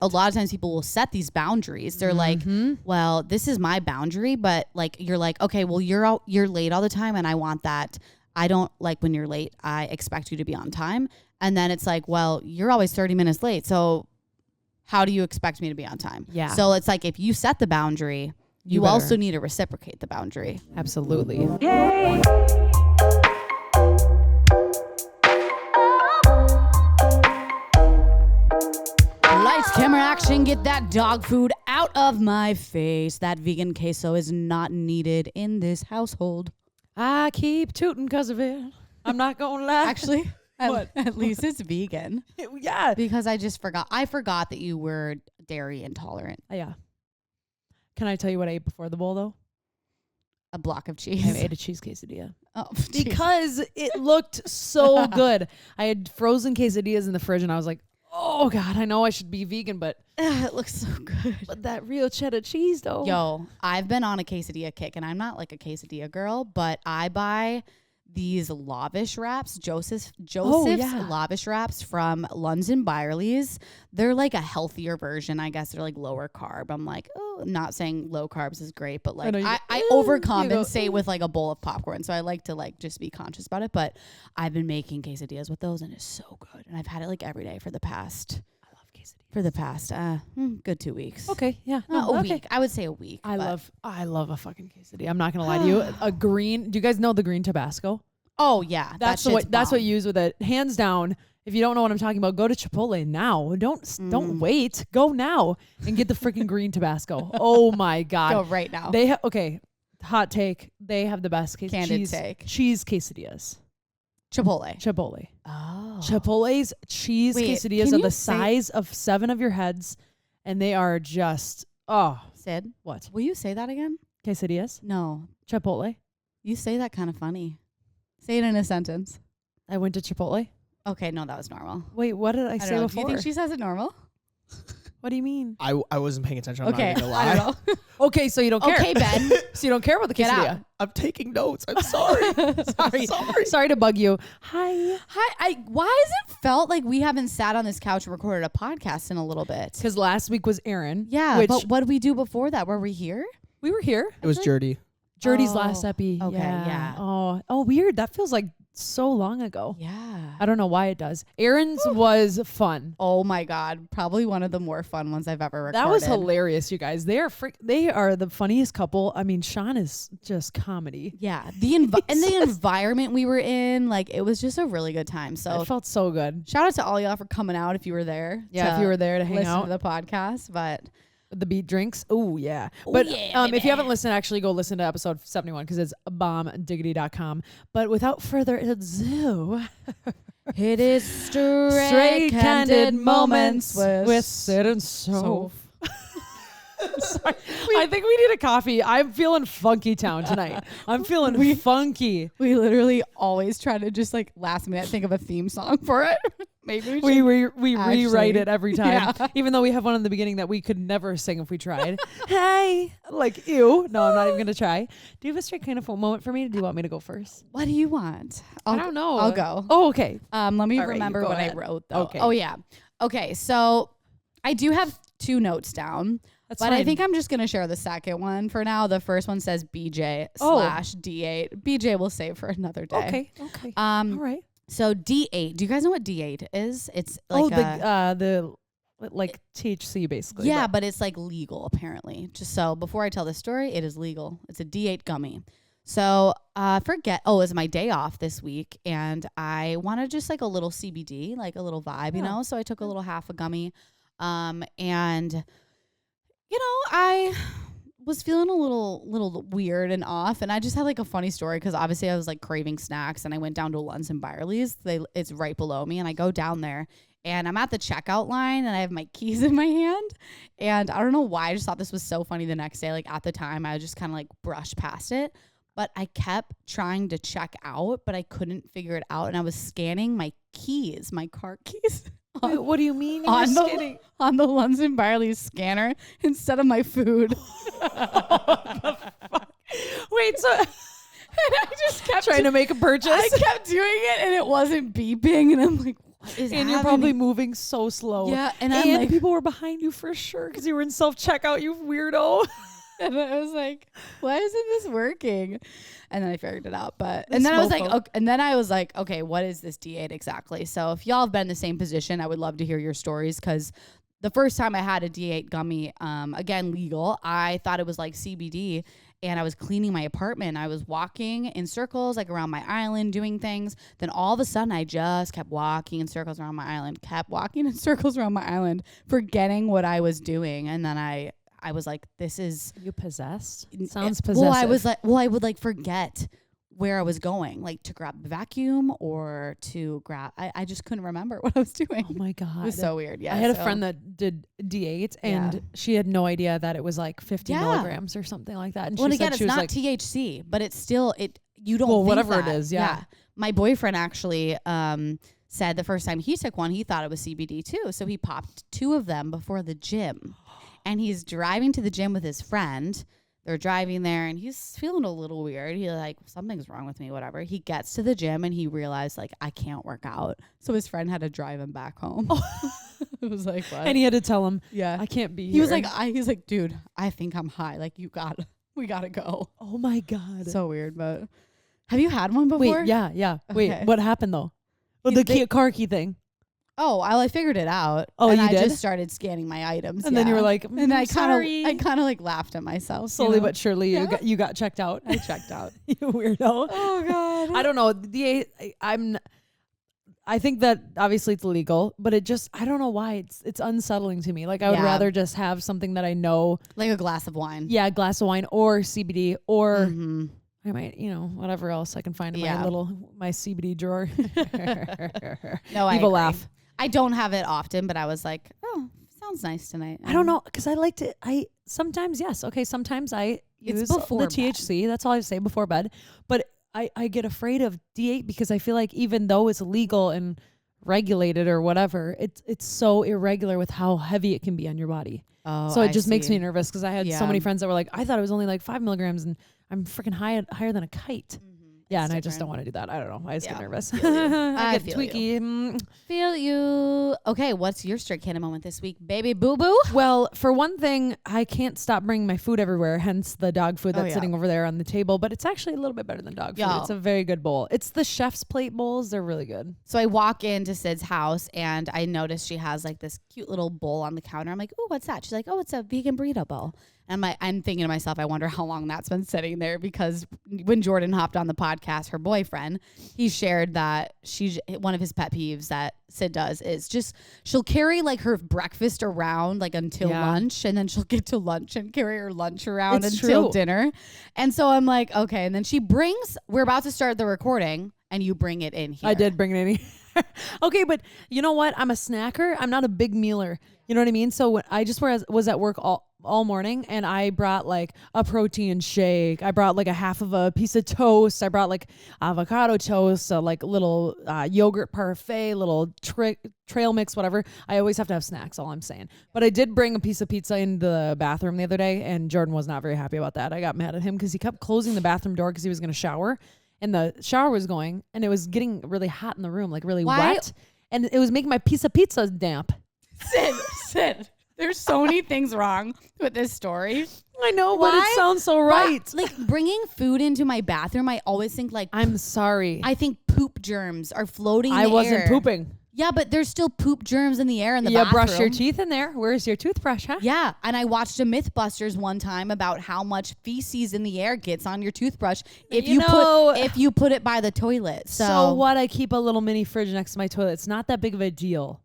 a lot of times people will set these boundaries. They're like, well, this is my boundary, but like, you're like, okay, well, you're late all the time and I want that. I don't like when you're late. I expect you to be on time. And then it's like, well, you're always 30 minutes late. So how do you expect me to be on time? Yeah. So it's like, if you set the boundary, you also need to reciprocate the boundary. Absolutely. Yay. Lights, camera, action, get that dog food out of my face. That vegan queso is not needed in this household. I keep tooting because of it. I'm not going to lie. Actually, at least it's vegan. Yeah. Because I forgot that you were dairy intolerant. Yeah. Can I tell you what I ate before the bowl, though? A block of cheese. I ate a cheese quesadilla. Oh, because it looked so good. I had frozen quesadillas in the fridge, and I was like, oh, God, I know I should be vegan, but it looks so good. But that real cheddar cheese, though. Yo, I've been on a quesadilla kick, and I'm not like a quesadilla girl, but I buy these lavish wraps, Joseph's lavish wraps from London Byerly's. They're like a healthier version. I guess they're like lower carb. I'm like, oh, not saying low carbs is great, but like I overcompensate with like a bowl of popcorn. So I like to like just be conscious about it. But I've been making quesadillas with those, and it's so good. And I've had it like every day for the past. Good 2 weeks. Okay, yeah. A week. I would say a week. I love a fucking quesadilla. I'm not gonna lie to you. A green. Do you guys know the green Tabasco? Oh yeah, that's what you use with it. Hands down. If you don't know what I'm talking about, go to Chipotle now. Don't wait. Go now and get the freaking green Tabasco. Oh my God. Go right now. They hot take. They have the best cheese quesadillas. Chipotle. Oh. Chipotle's cheese quesadillas are the size of 7 of your heads, and they are just, Syd, what? Will you say that again? Quesadillas? No. Chipotle? You say that kind of funny. Say it in a sentence. I went to Chipotle. Okay, no, that was normal. Wait, what did I say before? Do you think she says it normal? What do you mean? I wasn't paying attention. I'm okay, not gonna lie. I don't know. Okay, so you don't care. Okay, Ben. So you don't care about the quesadilla. I'm taking notes. I'm sorry. Sorry to bug you. Hi. Why has it felt like we haven't sat on this couch and recorded a podcast in a little bit? Because last week was Aaron. Yeah, but what did we do before that? Were we here? We were here. It was Jordy. Jordy's last epi. Okay, yeah. Oh, weird. That feels like so long ago. Yeah. I don't know why it does. Aaron's was fun. Oh my God. Probably one of the more fun ones I've ever recorded. That was hilarious, you guys. They are the funniest couple. I mean, Sean is just comedy. Yeah. The environment we were in, like, it was just a really good time. So it felt so good. Shout out to all y'all for coming out if you were there. Yeah, if you were there to hang out. Listen to the podcast, but the beat drinks. Oh yeah. But if you haven't listened, actually go listen to episode 71 because it's bombdiggity.com. But without further ado, it is Straight Candid Moments with Syd and Soph. Sorry. I think we need a coffee. I'm feeling funky town tonight. I'm feeling funky. We literally always try to just like last minute think of a theme song for it. Maybe we rewrite it every time. Yeah. Even though we have one in the beginning that we could never sing if we tried. Hey, like, ew. No, I'm not even going to try. Do you have a straight kind of moment for me? Do you want me to go first? What do you want? I don't know. I'll go. Oh, okay. Let me remember what I wrote though. Okay. Oh yeah. Okay. So I do have 2 notes down. That's fine. I think I'm just going to share the second one for now. The first one says BJ/D8. BJ we'll save for another day. Okay. All right. So D8. Do you guys know what D8 is? It's like the like THC basically. Yeah, but it's like legal apparently. Just so before I tell the story, it is legal. It's a D8 gummy. So it's my day off this week and I wanted just like a little CBD, like a little vibe, you know? So I took a little half a gummy. And you know, I was feeling a little weird and off, and I just had like a funny story because obviously I was like craving snacks, and I went down to London Byerly's. It's right below me, and I go down there, and I'm at the checkout line, and I have my keys in my hand, and I don't know why I just thought this was so funny the next day. Like at the time, I just kind of like brushed past it, but I kept trying to check out, but I couldn't figure it out, and I was scanning my keys, my car keys. Wait, what do you mean? On the London Byerly's scanner instead of my food. Wait, so and I just kept trying to make a purchase. I kept doing it and it wasn't beeping, and I'm like, And you're probably moving so slow. Yeah, and people were behind you for sure because you were in self-checkout, you weirdo. And I was like, why isn't this working? And then I figured it out. And then I was like, okay, what is this D8 exactly? So if y'all have been in the same position, I would love to hear your stories, because the first time I had a D8 gummy, again, legal, I thought it was like CBD, and I was cleaning my apartment. I was walking in circles, like around my island, doing things. Then all of a sudden, I just kept walking in circles around my island, forgetting what I was doing. And then I was like, this is... You possessed? Sounds possessive. Well, I would like forget where I was going, like to grab the vacuum or to grab... I just couldn't remember what I was doing. Oh my God. It was so weird. Yeah. I had a friend that did D8 and she had no idea that it was like 50 milligrams or something like that. And well, she again, said it's not like, THC, but it's still... You don't well, think whatever that. it is, yeah. My boyfriend actually said the first time he took one, he thought it was CBD too. So he popped 2 of them before the gym. And he's driving to the gym with his friend. They're driving there, and he's feeling a little weird. He's like, something's wrong with me, whatever. He gets to the gym, and he realized, like, I can't work out. So his friend had to drive him back home. Oh. It was like, what? And he had to tell him, yeah, I can't be he here. Was like, he's like, dude, I think I'm high. Like, we gotta go. Oh my God. So weird, but have you had one before? Wait, yeah. Wait, Okay. what happened though? Oh, the car key thing. Oh, I figured it out. Oh, and you I did? just started scanning my items. And then you were like, and I sorry. kind of like laughed at myself. Slowly but surely, you got checked out. I checked out. You weirdo. Oh God. I don't know. I think that obviously it's illegal, but I don't know why it's unsettling to me. Like I would rather just have something that I know, like a glass of wine. Yeah, a glass of wine or CBD or I might, whatever else I can find in my CBD drawer. No, I evil agree. laugh. I don't have it often, but I was like, oh, sounds nice tonight. I don't know, because I like to. Sometimes yes, okay. Sometimes I use before the THC. That's all I say before bed. But I get afraid of D8 because I feel like even though it's legal and regulated or whatever, it's so irregular with how heavy it can be on your body. Oh, so it just makes me nervous because I had so many friends that were like, I thought it was only like 5 milligrams and I'm freaking higher than a kite. Yeah, and I just don't want to do that. I don't know. I just get nervous. I get tweaky. Feel you. Okay, what's your straight cannon moment this week, baby boo boo? Well, for one thing, I can't stop bringing my food everywhere, hence the dog food that's sitting over there on the table. But it's actually a little bit better than dog food. It's a very good bowl. It's the chef's plate bowls. They're really good. So I walk into Syd's house and I notice she has like this cute little bowl on the counter. I'm like, oh, what's that? She's like, oh, it's a vegan burrito bowl. And I'm thinking to myself, I wonder how long that's been sitting there, because when Jordan hopped on the podcast, her boyfriend, he shared that one of his pet peeves that Syd does is just she'll carry like her breakfast around like until lunch, and then she'll get to lunch and carry her lunch around until dinner. And so I'm like, okay. And then we're about to start the recording and you bring it in here. I did bring it in here. Okay, but you know what? I'm a snacker. I'm not a big mealer. You know what I mean? So when I just was at work all morning, and I brought like a protein shake. I brought like a half of a piece of toast. I brought like avocado toast, like little yogurt parfait, little trail mix, whatever. I always have to have snacks, all I'm saying. But I did bring a piece of pizza in the bathroom the other day, and Jordan was not very happy about that. I got mad at him because he kept closing the bathroom door because he was going to shower, and the shower was going, and it was getting really hot in the room, like really wet, and it was making my piece of pizza damp. Syd. There's so many things wrong with this story. I know, but it sounds so right. Like bringing food into my bathroom, I always think like I'm sorry. I think poop germs are floating in the air. I wasn't pooping. Yeah, but there's still poop germs in the air in the bathroom. bathroom. Brush your teeth in there. Where's your toothbrush, huh? Yeah, and I watched a Mythbusters one time about how much feces in the air gets on your toothbrush if you put it by the toilet. So what? I keep a little mini fridge next to my toilet. It's not that big of a deal.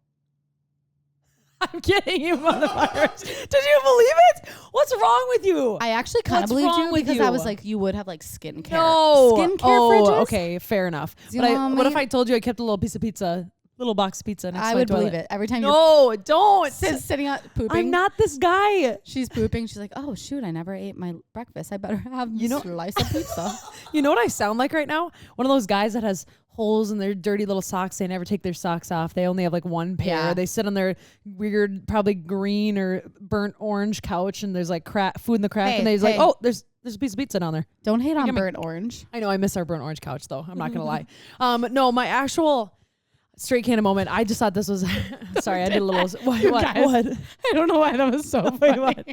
I'm kidding you, motherfuckers. Did you believe it? What's wrong with you? I actually kind of believed you because I was like, you would have like skincare. No. Skincare fridges? Okay, fair enough. But what if I told you I kept a little piece of pizza, little box of pizza next to my toilet? I would believe it. Every time don't. Syd's sitting out pooping. I'm not this guy. She's pooping. She's like, oh, shoot, I never ate my breakfast. I better have a slice of pizza. You know what I sound like right now? One of those guys that has holes in their dirty little socks. They never take their socks off. They only have like one pair. Yeah. They sit on their weird, probably green or burnt orange couch, and there's like food in the crack, and they're like, oh, there's a piece of pizza down there. Don't hate on burnt orange. I know, I miss our burnt orange couch though. I'm not gonna lie. No, my actual straight cannon moment. I just thought this was sorry. I did a little. What? guys, What? I don't know why that was so Wait, funny. what?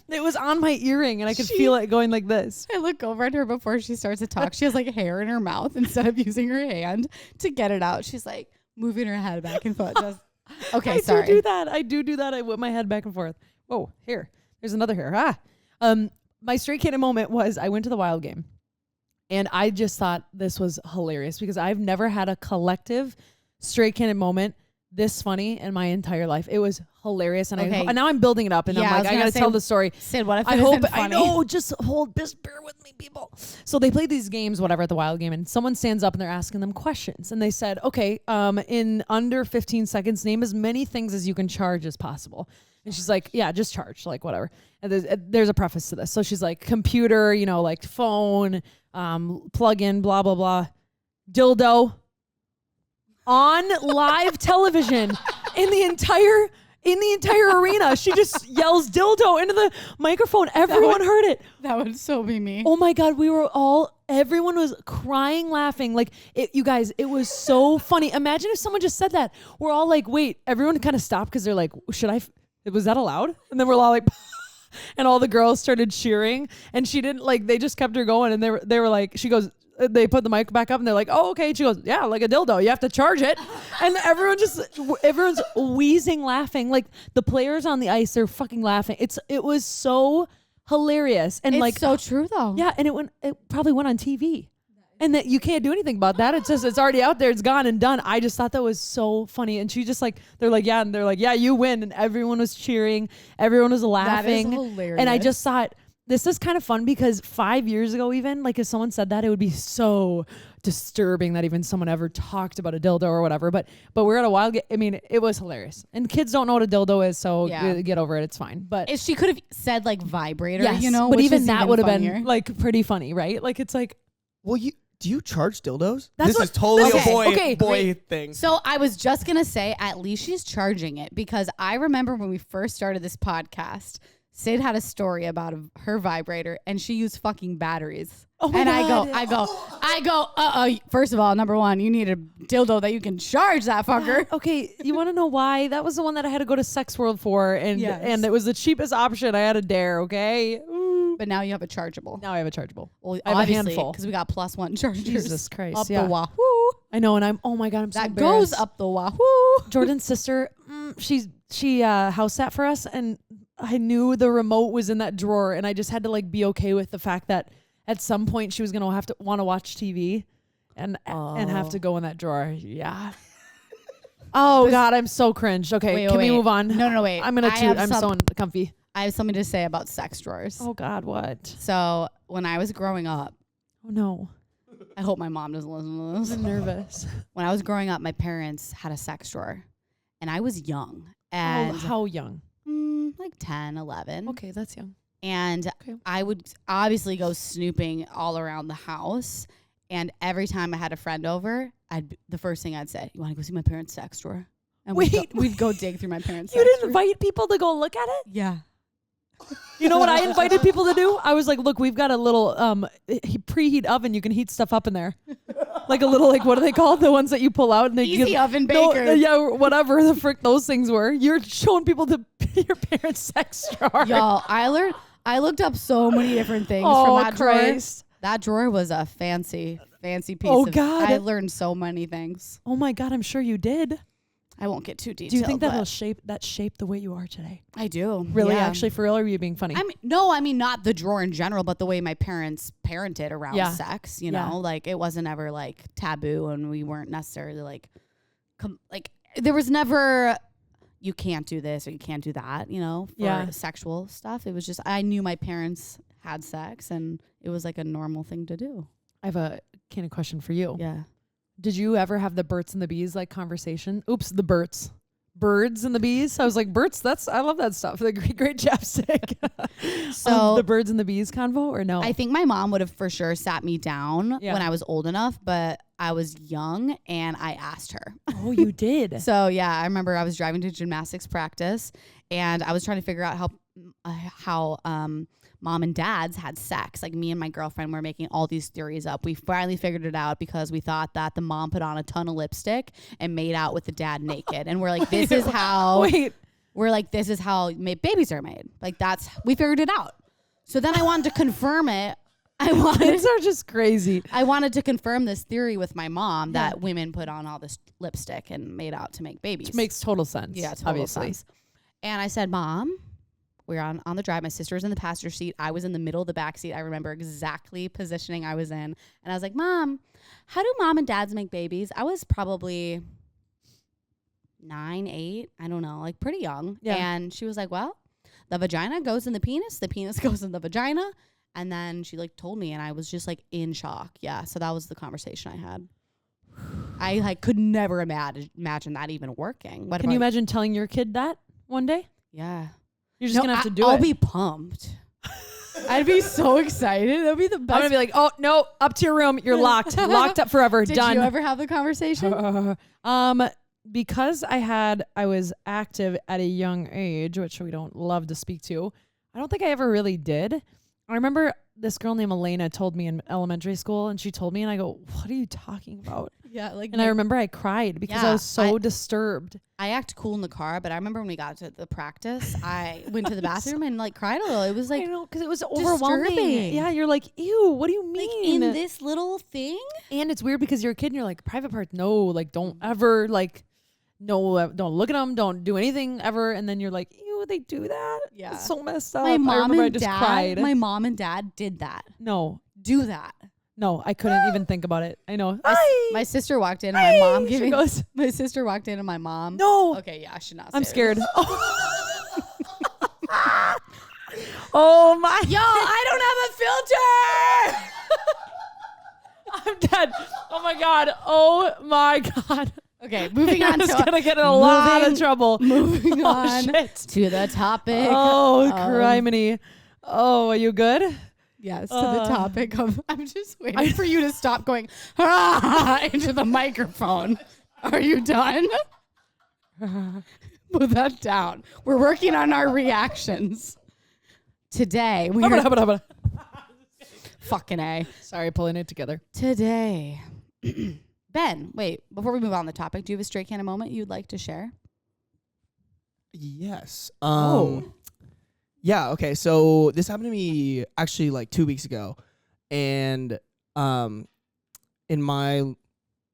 It was on my earring, and I could feel it going like this. I look over at her before she starts to talk. She has like hair in her mouth instead of using her hand to get it out. She's like moving her head back and forth. Just okay. Sorry. I do that. I whip my head back and forth. Whoa, here. There's another hair. My straight cannon moment was I went to the Wild game, and I just thought this was hilarious because I've never had a collective straight cannon moment this funny in my entire life. It was hilarious, and and now I'm building it up, and I'm like, I gotta tell the story. Syd, what if I it hope isn't funny? I know. Just bear with me, people. So they played these games, whatever, at the Wild game, and someone stands up and they're asking them questions, and they said, okay, in under 15 seconds, name as many things as you can charge as possible. And she's like, yeah, just charge, like whatever. And there's a preface to this. So she's like, computer, like phone, plug in, blah blah blah, dildo. On live television in the entire arena. She just yells dildo into the microphone. Everyone heard it. That would so be me. Oh my God. Everyone was crying, laughing. Like you guys, it was so funny. Imagine if someone just said that. We're all like, wait, everyone kind of stopped because they're like, was that allowed? And then we're all like, and all the girls started cheering, and she didn't they just kept her going, and they were like, she goes, they put the mic back up and they're like, oh, okay. She goes, yeah, like a dildo. You have to charge it. And everyone's wheezing, laughing. Like the players on the ice, they're fucking laughing. It was so hilarious. And it's so true though. Yeah. And it probably went on TV. And that you can't do anything about that. It's just, it's already out there. It's gone and done. I just thought that was so funny. And she just they're like, yeah. And they're like, yeah, you win. And everyone was cheering. Everyone was laughing. That is hilarious. And I just thought, this is kind of fun because 5 years ago, even if someone said that, it would be so disturbing that even someone ever talked about a dildo or whatever. But we're at a Wild game. I mean, it was hilarious. And kids don't know what a dildo is, so get over it. It's fine. But if she could have said vibrator, yes, but which even that would have funnier. been pretty funny, right? It's like, Well, do you charge dildos? That's this is totally okay. a boy thing. So I was just gonna say, at least she's charging it, because I remember when we first started this podcast, Syd had a story about her vibrator, and she used fucking batteries. Oh my God. I go. First of all, number one, you need a dildo that you can charge that fucker. Okay, you want to know why? That was the one that I had to go to Sex World for, and it was the cheapest option. I had a dare. Okay. But now you have a chargeable. Now I have a chargeable. Well, I have a obviously, handful because we got +1 chargers. Jesus Christ. Up yeah. the wahoo. I know, and oh my God, I'm so That embarrassed. goes up the wahoo. Jordan's sister, she house sat for us, and I knew the remote was in that drawer, and I just had to be okay with the fact that at some point she was gonna have to want to watch TV, and have to go in that drawer. Yeah. Oh God, I'm so cringed. Okay, can we move on? No, wait. I'm so comfy. I have something to say about sex drawers. Oh God, what? So when I was growing up, Oh no, I hope my mom doesn't listen to this. I'm nervous. When I was growing up, my parents had a sex drawer, and I was young. And how young? like 10, 11. Okay, that's young. And I would obviously go snooping all around the house. And every time I had a friend over, the first thing I'd say, you want to go see my parents' sex drawer? And we'd go dig through my parents' You sex didn't drawer. invite people to go look at it? Yeah. You know what I invited people to do? I was like, look, we've got a little preheat oven. You can heat stuff up in there. Like a little, what are they called? The ones that you pull out and they Easy oven baker. Yeah, whatever the frick those things were. You're showing people your parents' sex drawer. Y'all, I looked up so many different things Oh, from that Christ. drawer. That drawer was a fancy piece Oh, of God. I learned so many things. Oh my God, I'm sure you did. I won't get too detailed. Do you think that'll but shape the way you are today? I do. Really, yeah. actually, for real, or are you being funny? I mean not the drawer in general, but the way my parents parented around sex, you know, it wasn't ever taboo, and we weren't necessarily there was never you can't do this or you can't do that, you know, for sexual stuff. It was just, I knew my parents had sex and it was a normal thing to do. I have a kind of question for you. Yeah. Did you ever have the Berts and the Bees conversation? Oops, the Berts. Birds and the Bees. I was like, Berts, I love that stuff. The great chapstick. So the Birds and the Bees convo, or no? I think my mom would have for sure sat me down when I was old enough, but I was young and I asked her. Oh, you did? So yeah, I remember I was driving to gymnastics practice and I was trying to figure out how mom and dads had sex. Like me and my girlfriend were making all these theories up. We finally figured it out because we thought that the mom put on a ton of lipstick and made out with the dad naked. And we're like, this is how this is how babies are made. Like we figured it out. So then I wanted to confirm it. Kids are just crazy. I wanted to confirm this theory with my mom that women put on all this lipstick and made out to make babies. Which makes total sense. Yeah, total sense. And I said, Mom, we're on the drive. My sister was in the passenger seat. I was in the middle of the back seat. I remember exactly positioning I was in. And I was like, Mom, how do mom and dads make babies? I was probably 9, 8. I don't know, like pretty young. Yeah. And she was like, well, the vagina goes in the penis goes in the vagina. And then she like told me and I was just like in shock. Yeah. So that was the conversation I had. I like could never imagine that even working. Can you imagine telling your kid that one day? Yeah. You're just going to have to do it. I'll be pumped. I'd be so excited. That'd be the best. I'm going to be like, oh, no, up to your room. You're locked. Locked up forever. Done. Did you ever have the conversation? Because I was active at a young age, which we don't love to speak to. I don't think I ever really did. I remember this girl named Elena told me in elementary school, and she told me, and I go, what are you talking about? Yeah. And I remember I cried because I was so disturbed. I act cool in the car, but I remember when we got to the practice, I went to the bathroom and like cried a little. It was like, I know, because it was overwhelming. Disturbing. Yeah, you're like, ew, what do you mean? Like in this little thing? And it's weird because you're a kid and you're like, private parts, no, like don't ever like, no, don't look at them, don't do anything ever. And then you're like, ew, they do that? Yeah. It's so messed up. My mom I and just dad, cried. my mom and dad did that. No. Do that. No, I couldn't even think about it. I know. My sister walked in and my mom giving my sister walked in and my mom. No. Okay, yeah, I should not say I'm scared. This. Oh my. Yo, I don't have a filter. I'm dead. Oh my God. Oh my God. Okay, moving on to gonna get in a moving, lot of trouble. Moving on shit. to the topic. Oh, criminy. Oh, are you good? Yes, to the topic of. I'm just waiting for you to stop going into the microphone. Are you done? Put that down. We're working on our reactions. Today we are fucking A. Sorry, pulling it together. Today. Ben, wait, before we move on the topic, do you have a straight can of moment you'd like to share? Yes. Yeah, okay. So this happened to me actually like 2 weeks ago. And in my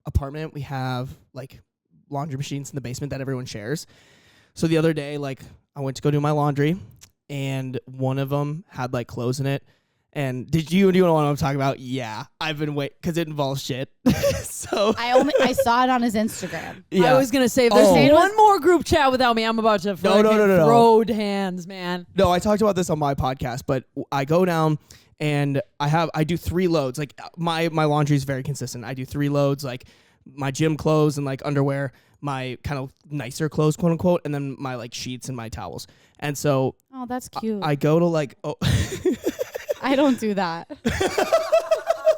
apartment, we have like laundry machines in the basement that everyone shares. So the other day, like I went to go do my laundry and one of them had like clothes in it. And do you know what I'm talking about? Yeah, I've been waiting because it involves shit. So I saw it on his Instagram. Yeah. I was gonna say if there's one more group chat without me, I'm about to throw hands, man. No, I talked about this on my podcast, but I go down and I do 3 loads. Like my laundry is very consistent. I do 3 loads, like my gym clothes and like underwear, my kind of nicer clothes, quote unquote, and then my like sheets and my towels. And so that's cute. I go to I don't do that.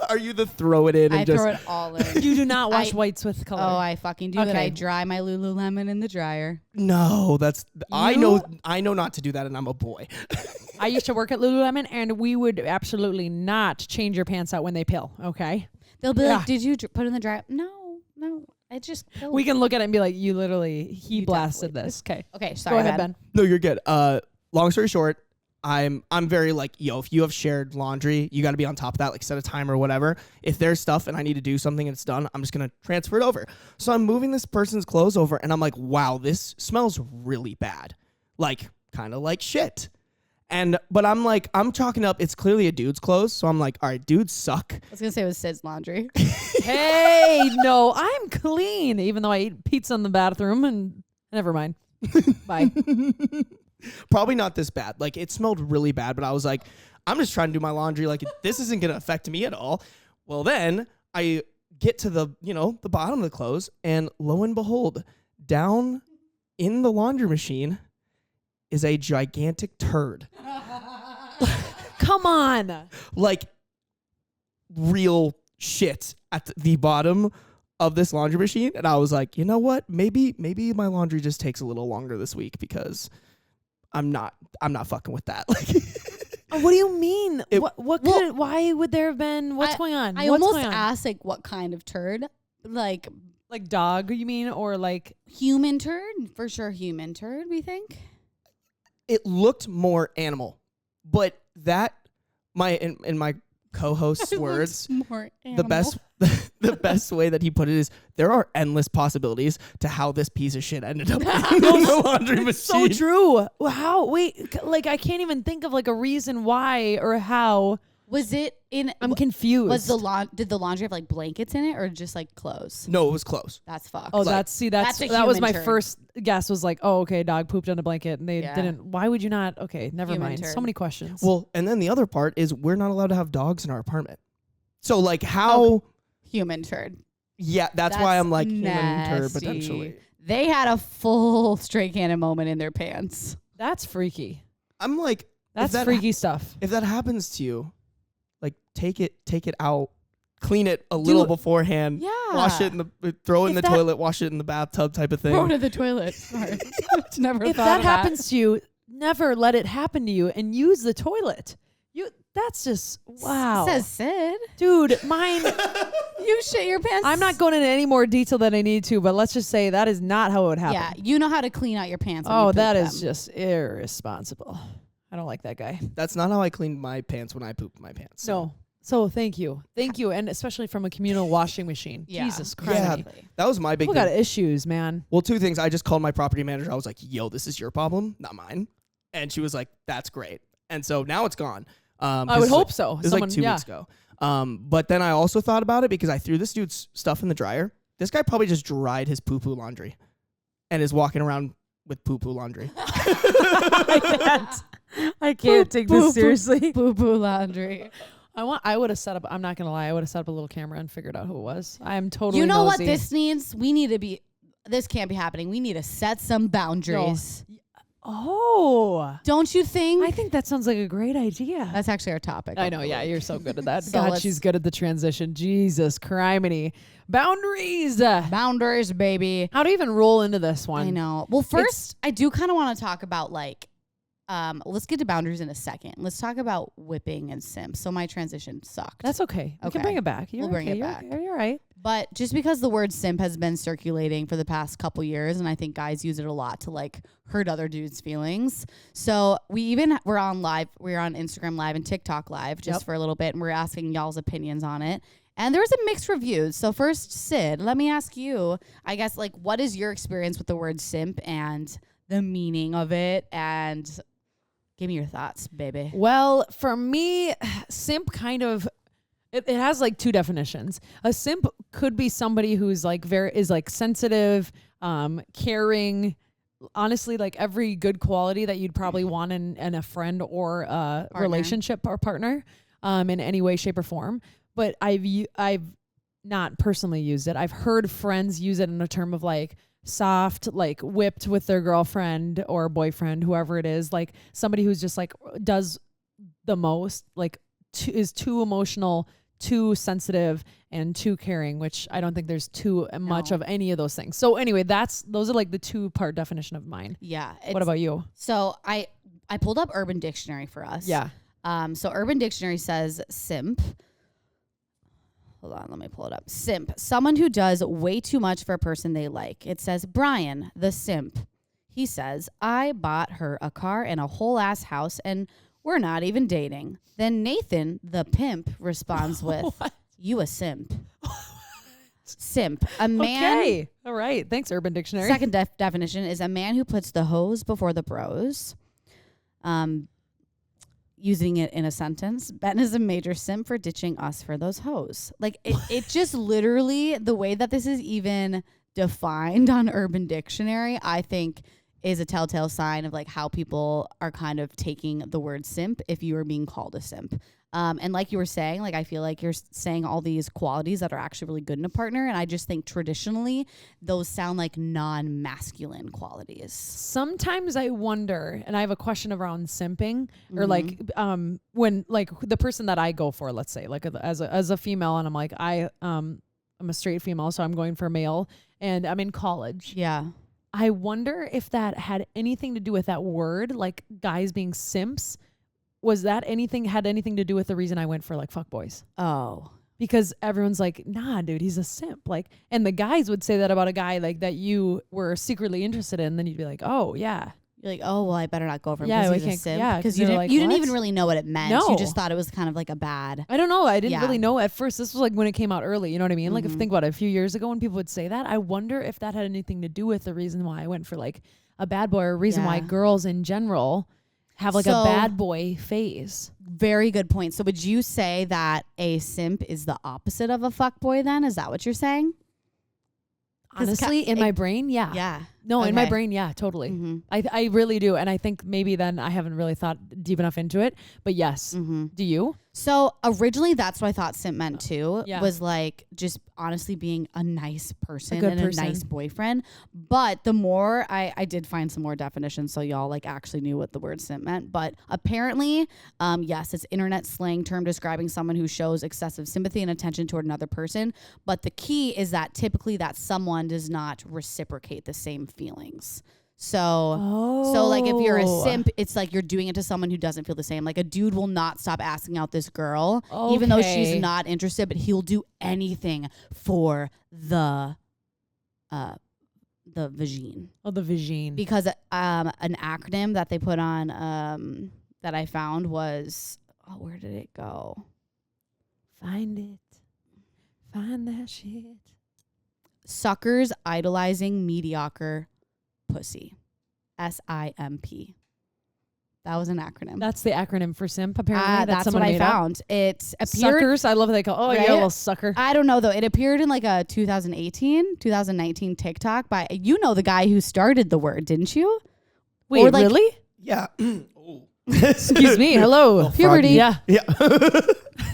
Are you the throw it in? I throw it all in. You do not wash whites with color. Oh, I fucking do it. I dry my Lululemon in the dryer. No, I know not to do that, and I'm a boy. I used to work at Lululemon, and we would absolutely not change your pants out when they pill. Okay, they'll be like, "Did you put it in the dryer?" No. I just. We can look at it and be like, "You blasted this." Okay. Sorry, go ahead, Ben. No, you're good. Long story short. I'm very like, if you have shared laundry, you got to be on top of that, like set a timer or whatever. If there's stuff and I need to do something and it's done, I'm just going to transfer it over. So I'm moving this person's clothes over and I'm like, wow, this smells really bad. Like kind of like shit. But I'm chalking up, it's clearly a dude's clothes. So I'm like, all right, dudes suck. I was going to say it was Syd's laundry. Hey, no, I'm clean, even though I eat pizza in the bathroom and never mind. Bye. Probably not this bad. Like it smelled really bad, but I was like, I'm just trying to do my laundry. Like this isn't going to affect me at all. Well, then I get to the bottom of the clothes and lo and behold, down in the laundry machine is a gigantic turd. Come on. Like real shit at the bottom of this laundry machine. And I was like, you know what? Maybe my laundry just takes a little longer this week because I'm not fucking with that. Like What do you mean? It- Why would there have been? What's going on? I What's almost going on? asked like what kind of turd, like Like dog, you mean, or like human turd? For sure, human turd. We think. It looked more animal, but that in my co-host's words, More the best the best way that he put it is there are endless possibilities to how this piece of shit ended up in the laundry machine. so true. How? Wait, like I can't even think of like a reason why or how. Was it in? I'm confused. Was did the laundry have like blankets in it or just like clothes? No, it was clothes. That's fucked. Oh, Like, that a was human my turd. first guess. Was like, oh, okay, dog pooped on a blanket, and they Yeah. didn't. Why would you not? Okay, never Human mind. turd. So many questions. Well, and then the other part is we're not allowed to have dogs in our apartment. So like how? Human turd. Yeah, that's why I'm like human turd nasty. potentially. They had a full straight cannon moment in their pants. That's freaky. I'm like, That's that freaky stuff. if that happens to you, like take it out, clean it a little beforehand. Yeah. Wash it in the throw it in If the that- toilet, wash it in the bathtub type of thing. Throw it in the toilet. Sorry. Never If thought that of happens to you, never let it happen to you, and use the toilet. That's just wow, Says Syd. dude. Mine. You shit your pants. I'm not going into any more detail than I need to, but let's just say that is not how it would happen. Yeah, you know how to clean out your pants. When you Oh, poop that them. is just irresponsible. I don't like that guy. That's not how I cleaned my pants when I pooped my pants. No. So thank you, and especially from a communal washing machine. Yeah. Jesus Christ. Yeah, Exactly. that was my big People got thing. issues, man. Well, two things. I just called my property manager. I was like, "Yo, this is your problem, not mine." And she was like, "That's great." And so now it's gone. I would hope so. It was like 2 weeks ago. But then I also thought about it because I threw this dude's stuff in the dryer. This guy probably just dried his poo-poo laundry and is walking around with poo-poo laundry. I can't take this seriously. Boo boo laundry. I would have set up. I'm not gonna lie. I would have set up a little camera and figured out who it was. I am totally. You know what nosy. this needs? We need to be. This can't be happening. We need to set some boundaries. Oh, Don't you think? I think that sounds like a great idea. That's actually our topic. I of know. the Yeah, week. you're so good at that. So God, let's- she's good at the transition. Jesus criminy. Boundaries. Boundaries, baby. How to even roll into this one? I know. Well, first, I do kind of want to talk about like, let's get to boundaries in a second. Let's talk about whipping and simps. So my transition sucked. That's okay. We can Okay. bring it back. You're We'll bring okay. it You're back. okay. You're all right. But just because the word simp has been circulating for the past couple years, and I think guys use it a lot to like hurt other dudes' feelings. So we're on Instagram Live and TikTok Live just for a little bit, and we're asking y'all's opinions on it. And there was a mixed reviews. So first, Syd, let me ask you, I guess, like, what is your experience with the word simp and the meaning of it? And give me your thoughts, baby. Well, for me, simp kind of it has like two definitions. A simp could be somebody who's like is like sensitive, caring, honestly, like every good quality that you'd probably want in a friend or a relationship or partner, in any way, shape, or form. But I've not personally used it. I've heard friends use it in a term of like soft, like whipped with their girlfriend or boyfriend, whoever it is, like somebody who's just like does the most, like is too emotional, too sensitive, and too caring, which I don't think there's too much of any of those things. So anyway, those are like the 2-part definition of mine. Yeah. What about you? So I pulled up Urban Dictionary for us. Yeah. So Urban Dictionary says simp. Hold on, let me pull it up. Simp, someone who does way too much for a person they like. It says Brian, the simp. He says, I bought her a car and a whole ass house and we're not even dating. Then Nathan, the pimp, responds with, you a simp. Simp, a man. Okay. All right. Thanks, Urban Dictionary. Second definition is a man who puts the hoes before the bros. Using it in a sentence, Ben is a major simp for ditching us for those hoes. Like it just literally, the way that this is even defined on Urban Dictionary, I think is a telltale sign of like how people are kind of taking the word simp if you are being called a simp. And like you were saying, like I feel like you're saying all these qualities that are actually really good in a partner. And I just think traditionally those sound like non-masculine qualities. Sometimes I wonder, and I have a question around simping, or like when like the person that I go for, let's say, like as a female, and I'm like I'm a straight female, so I'm going for a male, and I'm in college. Yeah. I wonder if that had anything to do with that word, like guys being simps, was that had anything to do with the reason I went for like fuckboys? Oh. Because everyone's like, nah, dude, he's a simp. Like, and the guys would say that about a guy like that you were secretly interested in. Then you'd be like, oh yeah. You're like, oh well, I better not go for him Yeah, because we he's a can't- simp. yeah, because 'cause you they're didn't like, you didn't what? even really know what it meant. No. You just thought it was kind of like a bad. I don't know. I didn't Yeah. really know at first. This was like when it came out early. You know what I mean? Like if Mhm. think about it, a few years ago when people would say that, I wonder if that had anything to do with the reason why I went for like a bad boy, or a reason why Yeah. girls in general have like So- a bad boy phase. Very good point. So would you say that a simp is the opposite of a fuckboy then? Is that what you're saying? 'Cause Honestly, in my brain, yeah. Yeah. No, in my Okay. brain, yeah, totally. Mm-hmm. I really do. And I think maybe then I haven't really thought deep enough into it. But yes. Mm-hmm. Do you? So originally that's what I thought simp meant too. Yeah. Was like just honestly being a nice person good and person. a nice boyfriend. But the more I did find some more definitions, so y'all like actually knew what the word simp meant. But apparently, yes, it's internet slang term describing someone who shows excessive sympathy and attention toward another person. But the key is that typically that someone does not reciprocate the same feelings. So like if you're a simp, it's like you're doing it to someone who doesn't feel the same. Like a dude will not stop asking out this girl, even though she's Okay. not interested, but he'll do anything for the vagine. Oh, the vagine. Because an acronym that they put on that I found was, oh, where did it go? Find it. Find that shit. Suckers idolizing mediocre pussy. SIMP. That was an acronym. That's the acronym for simp, apparently. That's what someone I made up. found. It appeared. Suckers. I love how they call. Oh, yeah, Right? little sucker. I don't know though. It appeared in like a 2019 TikTok by the guy who started the word, didn't you? Wait, or like- really? Yeah. Oh. Excuse me. Hello. Puberty. Yeah. Yeah.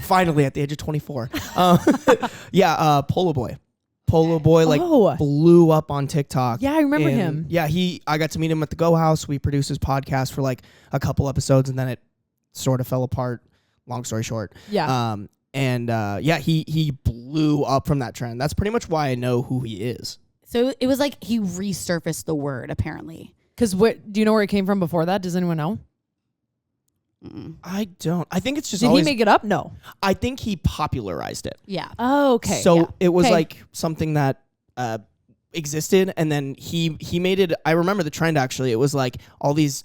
Finally, at the age of 24. Polo Boy. Polo Boy blew up on TikTok. Yeah, I remember And, him. Yeah, I got to meet him at the Go House. We produced his podcast for like a couple episodes, and then it sort of fell apart. Long story short. Yeah. He blew up from that trend. That's pretty much why I know who he is. So it was like he resurfaced the word apparently. Because what do you know where it came from before that? Does anyone know? Mm-mm. I don't. I think it's just Did always. he make it up? No. I think he popularized it. Yeah. Oh, okay. So yeah. it was Okay. like something that existed, and then he made it. I remember the trend actually. It was like all these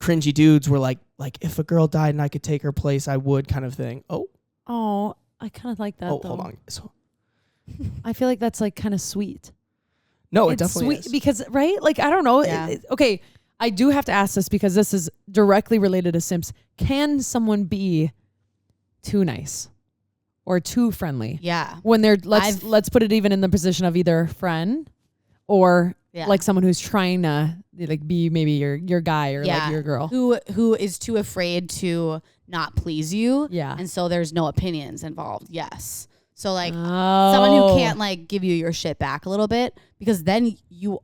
cringy dudes were like if a girl died and I could take her place, I would, kind of thing. Oh, I kind of like that. Oh, though. hold on. So, I feel like that's like kind of sweet. no, it It's definitely sweet is. because right, like I don't know. Yeah. Okay, I do have to ask this because this is directly related to Simps. Can someone be too nice or too friendly Yeah. when they're let's put it even in the position of either friend or Yeah. like someone who's trying to like be maybe your guy or like your girl. Who is too afraid to not please you. Yeah. And so there's no opinions involved. Yes. So like Oh. someone who can't like give you your shit back a little bit, because then you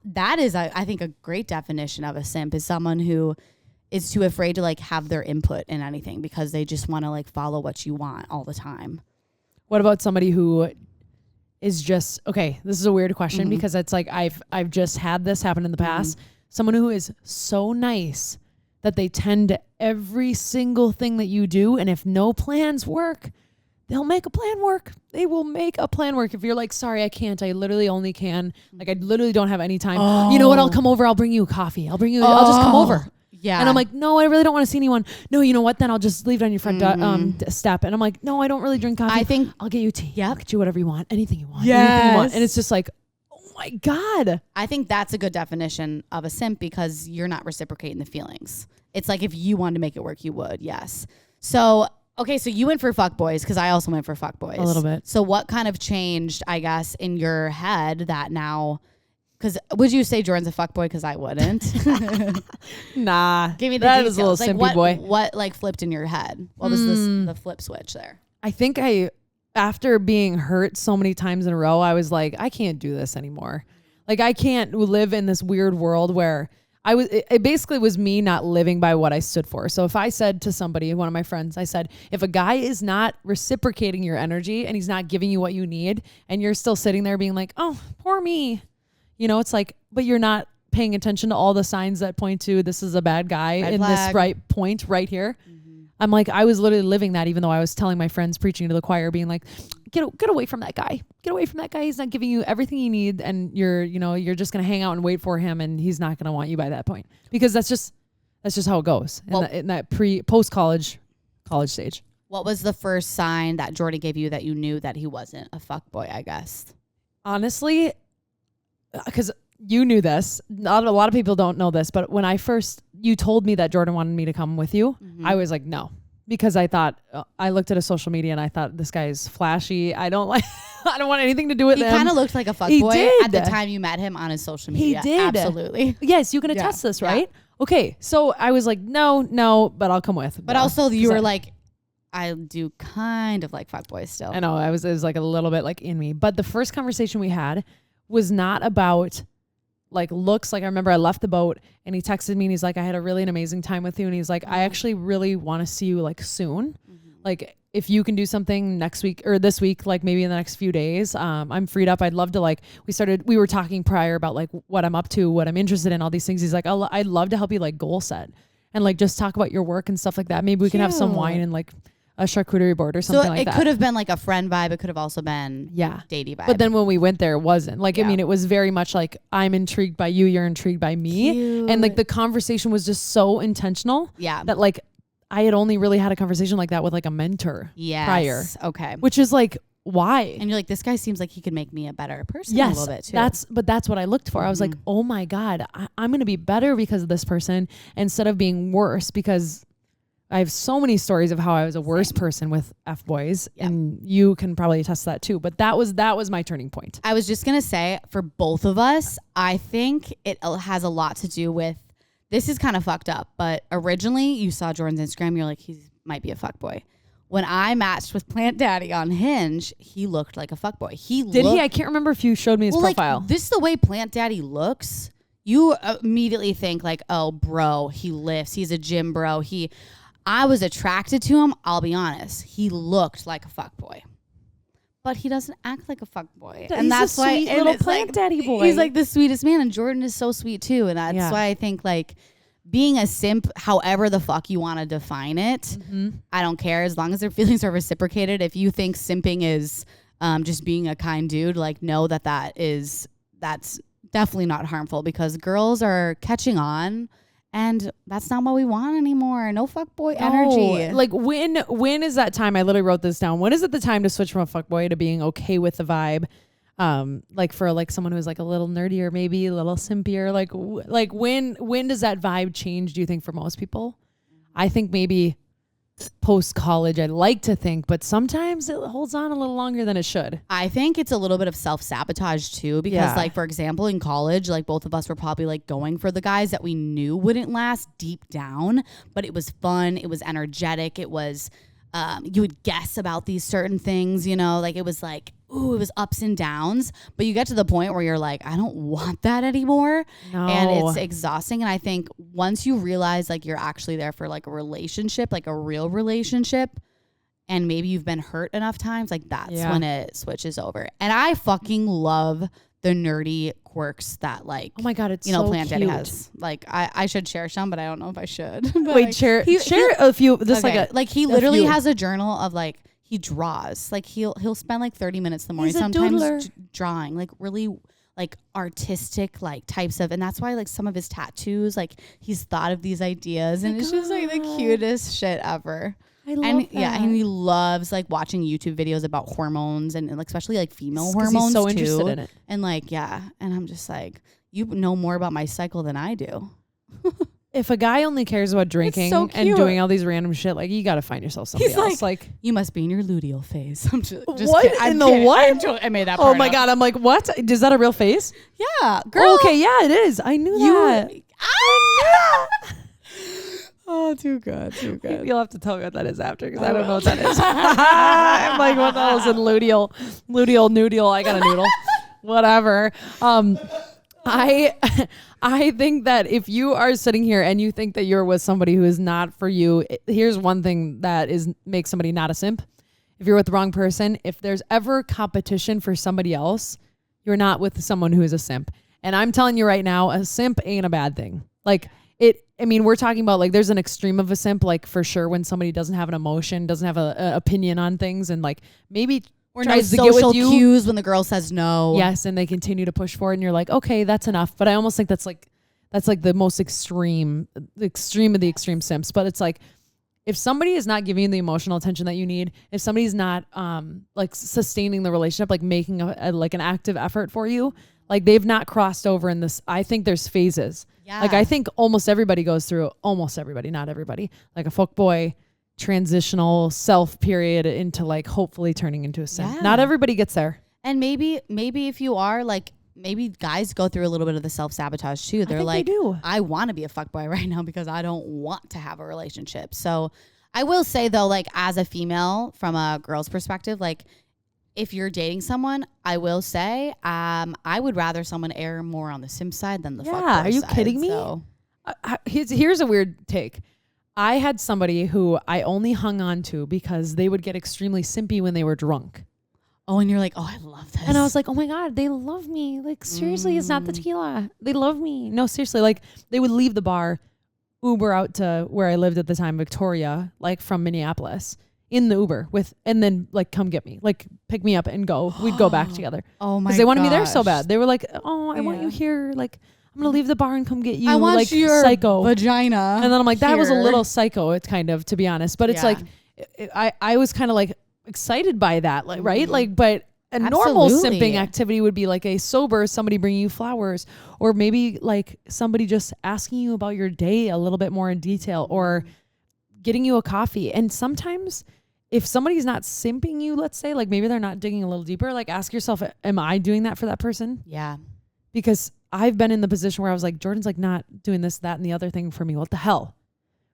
that is I think a great definition of a simp is someone who is too afraid to like have their input in anything because they just want to like follow what you want all the time. What about somebody who is just okay? This is a weird question Mhm. because it's like I've just had this happen in the past. Someone who is so nice that they tend to every single thing that you do, and if no plans work, they'll make a plan work. They will make a plan work. If you're like, sorry, I can't. I literally only can. Like I literally don't have any time. You know what? I'll come over. I'll bring you a coffee. I'll just come over. Yeah. And I'm like, no, I really don't want to see anyone. No, you know what? Then I'll just leave it on your front step. And I'm like, no, I don't really drink coffee. I think I'll get you tea. Yep. I'll get you whatever you want. Anything you want. Anything you want. And it's just like, oh my God. I think that's a good definition of a simp because you're not reciprocating the feelings. It's like if you wanted to make it work, you would. Yes. So, okay, so you went for fuckboys because I also went for fuckboys. A little bit. So what kind of changed, I guess, in your head that now, because would you say Jordan's a fuckboy? Because I wouldn't. Nah. Give me the that details. is a little like, simpy what, boy. What like flipped in your head? What was the flip switch there? I think after being hurt so many times in a row, I was like, I can't do this anymore. Like I can't live in this weird world where it basically was me not living by what I stood for. So if I said to somebody, one of my friends, I said, if a guy is not reciprocating your energy and he's not giving you what you need and you're still sitting there being like, oh, poor me, you know, it's like, but you're not paying attention to all the signs that point to this is a bad guy Red in flag. this right point right here. I'm like, I was literally living that, even though I was telling my friends, preaching to the choir, being like, get away from that guy. Get away from that guy. He's not giving you everything you need. And you're just going to hang out and wait for him. And he's not going to want you by that point, because that's just how it goes in that post-college stage. What was the first sign that Jordan gave you that you knew that he wasn't a fuckboy, I guess? Honestly, because you knew this. Not a lot of people don't know this, but when you told me that Jordan wanted me to come with you, I was like, no, because I thought I looked at his social media and I thought, this guy's flashy. I don't want anything to do with him. He kind of looked like a fuckboy at the time you met him on his social media. He did. Absolutely. Yes, you can attest this, right? Yeah. Okay, so I was like, no, but I'll come with. But also you were like, I do kind of like fuckboys still. I know, it was like a little bit like in me. But the first conversation we had was not about like looks. Like I remember I left the boat and he texted me and he's like, I had a really amazing time with you. And he's like, I actually really want to see you like soon. Like if you can do something next week or this week, like maybe in the next few days, I'm freed up. I'd love to we were talking prior about like what I'm up to, what I'm interested in, all these things. He's like, I'd love to help you like goal set and like just talk about your work and stuff like that. Maybe we can have some wine and like a charcuterie board or something like that. So it could have been like a friend vibe. It could have also been datey vibe. But then when we went there, it wasn't. Like, I mean, it was very much like, I'm intrigued by you, you're intrigued by me. Cute. And like the conversation was just so intentional that like I had only really had a conversation like that with like a mentor prior. Okay. Which is like, why? And you're like, this guy seems like he could make me a better person a Yes, little bit too. that's what I looked for. I was like, oh my God, I'm going to be better because of this person instead of being worse, because I have so many stories of how I was a worse person with Fboys, and you can probably attest to that too. But that was my turning point. I was just going to say, for both of us, I think it has a lot to do with, this is kind of fucked up, but originally you saw Jordan's Instagram, you're like, he might be a fuckboy. When I matched with Plant Daddy on Hinge, he looked like a fuckboy. Did he? I can't remember if you showed me his profile. Like, this is the way Plant Daddy looks. You immediately think like, oh, bro, he lifts. He's a gym bro. I was attracted to him. I'll be honest. He looked like a fuckboy, but he doesn't act like a fuckboy, and that's why sweet little Plant Daddy boy. He's like the sweetest man, and Jordan is so sweet too, and that's why I think like being a simp, however the fuck you want to define it, I don't care as long as their feelings are reciprocated. If you think simping is just being a kind dude, like know that's definitely not harmful, because girls are catching on. And that's not what we want anymore. No fuckboy energy. Like when is that time? I literally wrote this down. When is it the time to switch from a fuckboy to being okay with the vibe? Like for like someone who's like a little nerdier, maybe a little simpier. Like when does that vibe change? Do you think for most people? I think maybe post college. I like to think, but sometimes it holds on a little longer than it should. I think it's a little bit of self-sabotage too, because like, for example, in college, like both of us were probably like going for the guys that we knew wouldn't last deep down, but it was fun. It was energetic. It was, you would guess about these certain things, you know, like it was like, ooh, it was ups and downs, but you get to the point where you're like, I don't want that anymore. No. And it's exhausting. And I think once you realize like you're actually there for like a relationship, like a real relationship, and maybe you've been hurt enough times, like that's when it switches over. And I fucking love the nerdy quirks that like, oh my God, it's Plant so Daddy cute. has. Like I should share some, but I don't know if I should. Wait, like, share a few. This okay. Like he literally has a journal of like, he draws. Like he'll spend like 30 minutes in the morning, sometimes drawing like really like artistic like types of, and that's why like some of his tattoos, like he's thought of these ideas, and it's just like the cutest shit ever. I love that. Yeah, and he loves like watching YouTube videos about hormones and like especially like female hormones. He's so too. interested in it. And like, yeah, and I'm just like, you know more about my cycle than I do. If a guy only cares about drinking and doing all these random shit, like you got to find yourself somebody else. Like you must be in your luteal phase. I'm just what kidding. in the what? I made that part Oh my up. God. I'm like, what? Is that a real face? Yeah, girl. Oh, okay. Yeah, it is. I knew that. Oh, too good. You'll have to tell me what that is after, because I don't know what that is. I'm like, what the hell is in luteal, noodle? I got a noodle. Whatever. I think that if you are sitting here and you think that you're with somebody who is not for you, here's one thing that makes somebody not a simp. If you're with the wrong person, if there's ever competition for somebody else, you're not with someone who is a simp. And I'm telling you right now, a simp ain't a bad thing. Like I mean, we're talking about like there's an extreme of a simp, like for sure when somebody doesn't have an emotion, doesn't have a opinion on things, and like maybe Or no tries to get social with you. cues when the girl says no. Yes, and they continue to push forward, and you're like, okay, that's enough. But I almost think that's like the most extreme of the extreme simps. But it's like, if somebody is not giving you the emotional attention that you need, if somebody's not like sustaining the relationship, like making like an active effort for you, like they've not crossed over in this. I think there's phases. Yeah. Like I think almost everybody goes through, not everybody, like a fuckboy transitional self period into like hopefully turning into a simp. Yeah. Not everybody gets there. And maybe if you are like, maybe guys go through a little bit of the self-sabotage too. They're like, they do. I want to be a fuckboy right now because I don't want to have a relationship. So I will say though, like as a female from a girl's perspective, like if you're dating someone, I will say, I would rather someone err more on the simp side than the fuckboy side. Are you kidding me? So. Here's a weird take. I had somebody who I only hung on to because they would get extremely simpy when they were drunk. Oh, and you're like, oh, I love this. And I was like, oh my God, they love me. Like, seriously, it's not the tequila. They love me. No, seriously. Like, they would leave the bar, Uber out to where I lived at the time, Victoria, like from Minneapolis, in the Uber and then like come get me, like pick me up and go. We'd go back together. Oh my God. Because they wanted me there so bad. They were like, oh, I want you here. Like, I'm going to leave the bar and come get you. I want like, your psycho vagina. And then I'm like, that was a here. little psycho. It's kind of, to be honest, but it's like, I was kind of like excited by that, like, right? Like, but a normal simping activity would be like a sober, somebody bringing you flowers, or maybe like somebody just asking you about your day a little bit more in detail, or getting you a coffee. And sometimes if somebody's not simping you, let's say, like maybe they're not digging a little deeper, like ask yourself, am I doing that for that person? Yeah. Because I've been in the position where I was like, Jordan's like not doing this, that, and the other thing for me. What the hell?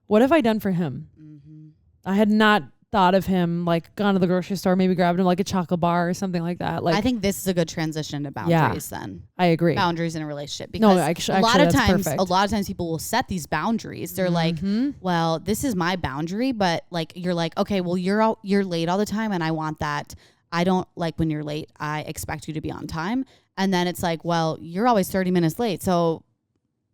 What have I done for him? Mm-hmm. I had not thought of him, like gone to the grocery store, maybe grabbed him like a chocolate bar or something like that. Like, I think this is a good transition to boundaries then. I agree. Boundaries in a relationship. Because actually, a lot of perfect. times people will set these boundaries. They're like, well, this is my boundary, but like, you're like, okay, well, you're late all the time and I want that. I don't like when you're late. I expect you to be on time. And then it's like, well, you're always 30 minutes late. So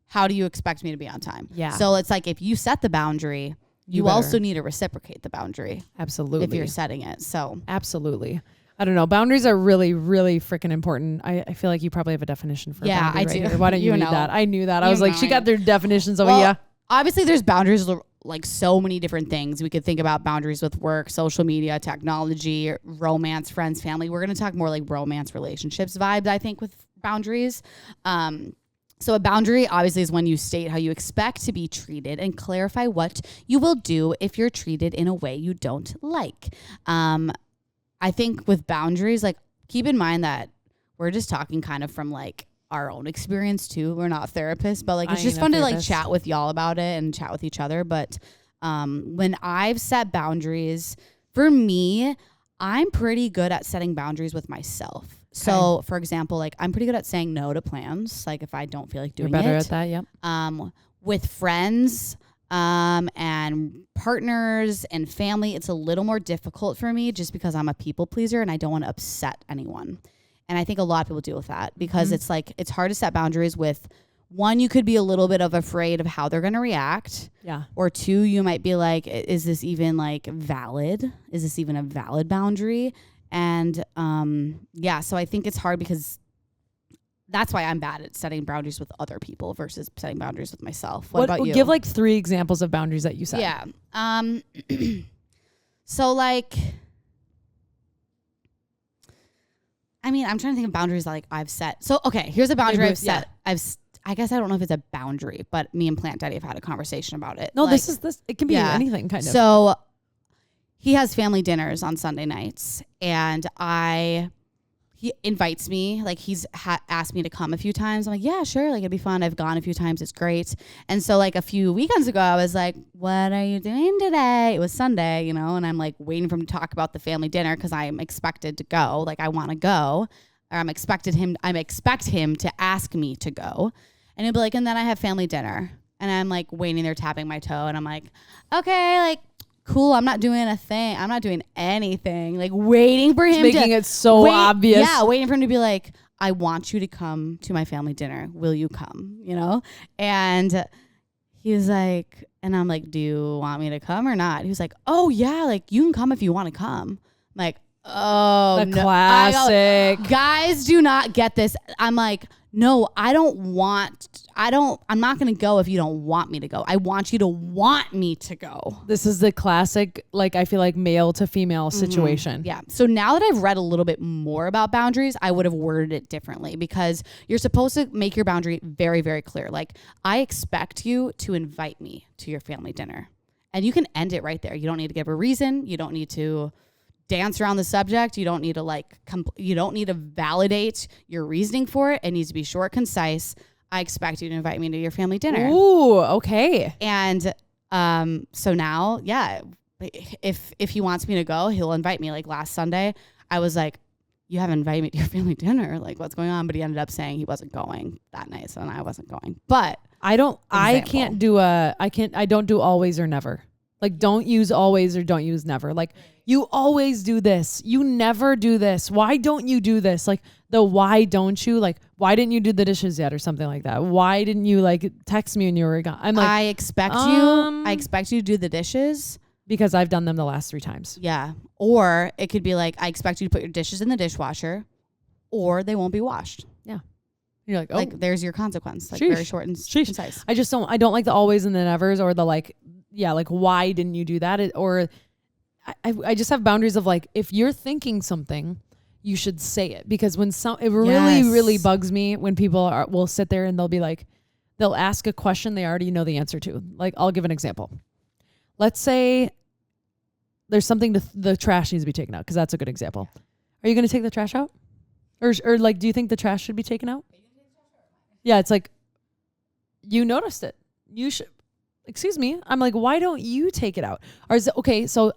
how do you expect me to be on time? Yeah. So it's like, if you set the boundary, you also need to reciprocate the boundary. Absolutely. If you're setting it. So absolutely. I don't know. Boundaries are really, really freaking important. I feel like you probably have a definition for yeah, boundary I right do. here. Why don't you read know. that? I knew that. You I was like, know, she got their definitions over here. Obviously, there's boundaries like so many different things. We could think about boundaries with work, social media, technology, romance, friends, family. We're going to talk more like romance relationships vibes, I think, with boundaries. So a boundary obviously is when you state how you expect to be treated and clarify what you will do if you're treated in a way you don't like. I think with boundaries, like keep in mind that we're just talking kind of from like our own experience too. We're not therapists, but like it's just fun to like chat with y'all about it and chat with each other. But when I've set boundaries, for me, I'm pretty good at setting boundaries with myself. So, for example, like I'm pretty good at saying no to plans. Like if I don't feel like doing it. You're better at that, yep. With friends and partners and family, it's a little more difficult for me just because I'm a people pleaser and I don't want to upset anyone. And I think a lot of people deal with that because it's like it's hard to set boundaries with. One, you could be a little bit of afraid of how they're going to react. Yeah. Or two, you might be like, is this even like valid? Is this even a valid boundary? And so I think it's hard because that's why I'm bad at setting boundaries with other people versus setting boundaries with myself. What about you? Give like 3 examples of boundaries that you set. Yeah. So like, I mean, I'm trying to think of boundaries that like I've set. So, okay, here's a boundary I've set. Yeah. I guess I don't know if it's a boundary, but me and Plant Daddy have had a conversation about it. No, like, this. It can be anything kind of. So he has family dinners on Sunday nights and he invites me, like he's asked me to come a few times. I'm like, yeah, sure. Like it'd be fun. I've gone a few times. It's great. And so like a few weekends ago, I was like, what are you doing today? It was Sunday, you know, and I'm like waiting for him to talk about the family dinner because I'm expected to go. Like I want to go, or I expect him to ask me to go. And he'll be like, and then I have family dinner. And I'm like waiting there tapping my toe. And I'm like, okay, like, cool. I'm not doing a thing. I'm not doing anything. Like waiting for him making it so obvious. Yeah, waiting for him to be like, I want you to come to my family dinner. Will you come? You know? And he's like, and I'm like, do you want me to come or not? He was like, oh yeah, like you can come if you want to come. I'm like, oh, The no. classic. Guys do not get this. I'm like, no, I'm not going to go if you don't want me to go. I want you to want me to go. This is the classic, like, I feel like male to female situation. Yeah. So now that I've read a little bit more about boundaries, I would have worded it differently because you're supposed to make your boundary very, very clear. Like, I expect you to invite me to your family dinner. And you can end it right there. You don't need to give a reason. You don't need to dance around the subject. You don't need to you don't need to validate your reasoning for it. It needs to be short, concise. I expect you to invite me to your family dinner. Ooh, okay. And so now, yeah, if he wants me to go, he'll invite me. Like last Sunday, I was like, you haven't invited me to your family dinner. Like, what's going on? But he ended up saying he wasn't going that night, so I wasn't going. But I don't do always or never. Like, don't use always or don't use never. Like, you always do this. You never do this. Why don't you do this? Like, the why don't you? Like, why didn't you do the dishes yet or something like that? Why didn't you, like, text me when you were gone? I'm like, I expect you to do the dishes. Because I've done them the last 3 times. Yeah. Or it could be like, I expect you to put your dishes in the dishwasher or they won't be washed. Yeah. You're like, oh. Like, there's your consequence. Like, Sheesh. very short and Sheesh. concise. I don't like the always and the nevers or the like, yeah, like, why didn't you do that? I just have boundaries of like, if you're thinking something, you should say it. Because it really, really bugs me when people will sit there and they'll be like, they'll ask a question they already know the answer to. Like, I'll give an example. Let's say there's something the trash needs to be taken out, because that's a good example. Are you going to take the trash out? Or like, do you think the trash should be taken out? Yeah, it's like, you noticed it. You should. Excuse me. I'm like, why don't you take it out? Or is it okay? So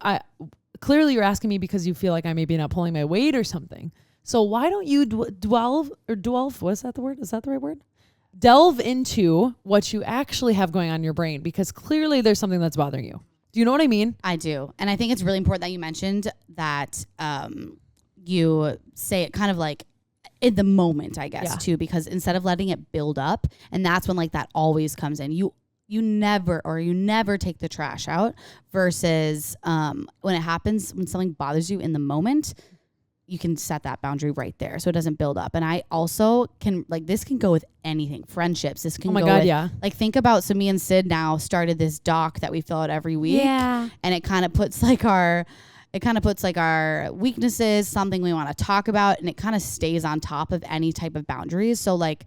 clearly you're asking me because you feel like I may be not pulling my weight or something. So why don't you delve? What is that the word? Is that the right word? Delve into what you actually have going on in your brain, because clearly there's something that's bothering you. Do you know what I mean? I do. And I think it's really important that you mentioned that you say it kind of like in the moment, I guess, too, because instead of letting it build up, and that's when like that always comes in. You never take the trash out versus when it happens, when something bothers you in the moment, you can set that boundary right there so it doesn't build up. And I also can, like, this can go with anything, friendships. This can go with, like, think about, so me and Syd now started this doc that we fill out every week. Yeah. And it kind of puts like our weaknesses, something we want to talk about, and it kind of stays on top of any type of boundaries. So like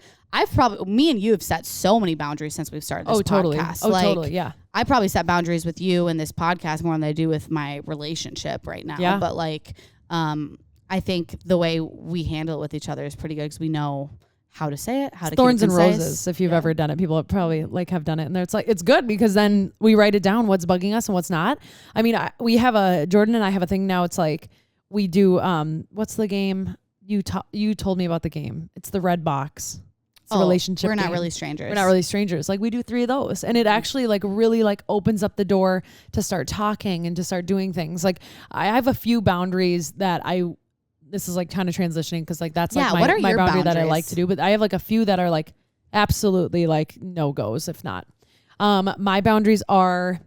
me and you have set so many boundaries since we've started this podcast. Totally. Yeah. I probably set boundaries with you in this podcast more than I do with my relationship right now. Yeah. But like, I think the way we handle it with each other is pretty good because we know how to say it, how to thorns keep it and concise. roses. If you've ever done it, people probably like have done it, and it's like, it's good because then we write it down, what's bugging us and what's not. I mean, Jordan and I have a thing now. It's like we do. What's the game? You told me about the game. It's the red box. It's a relationship. We're not game. really strangers. We're not really strangers. Like, we do 3 of those, and it actually like really like opens up the door to start talking and to start doing things. Like, I have a few boundaries that this is like kind of transitioning because like that's like my boundary that I like to do, but I have like a few that are like absolutely like no goes if not. My boundaries are,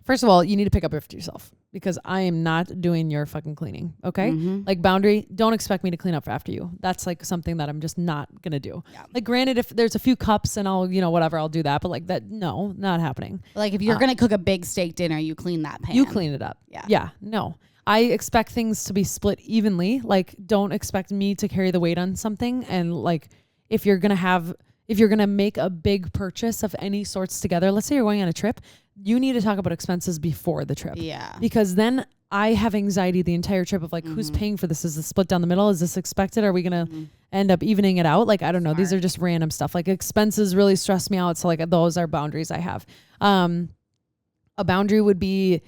first of all, you need to pick up after yourself because I am not doing your fucking cleaning. Okay. Mm-hmm. Like, boundary, don't expect me to clean up after you. That's like something that I'm just not going to do. Yeah. Like, granted, if there's a few cups and I'll, whatever, I'll do that. But like that, no, not happening. Like, if you're going to cook a big steak dinner, you clean that pan. You clean it up. Yeah. Yeah. No. I expect things to be split evenly. Like, don't expect me to carry the weight on something. And like, if you're going to make a big purchase of any sorts together, let's say you're going on a trip, you need to talk about expenses before the trip. Yeah. Because then I have anxiety the entire trip of like, who's paying for this? Is this split down the middle? Is this expected? Are we going to end up evening it out? Like, I don't know. These are just random stuff. Like, expenses really stress me out. So like, those are boundaries I have. A boundary would be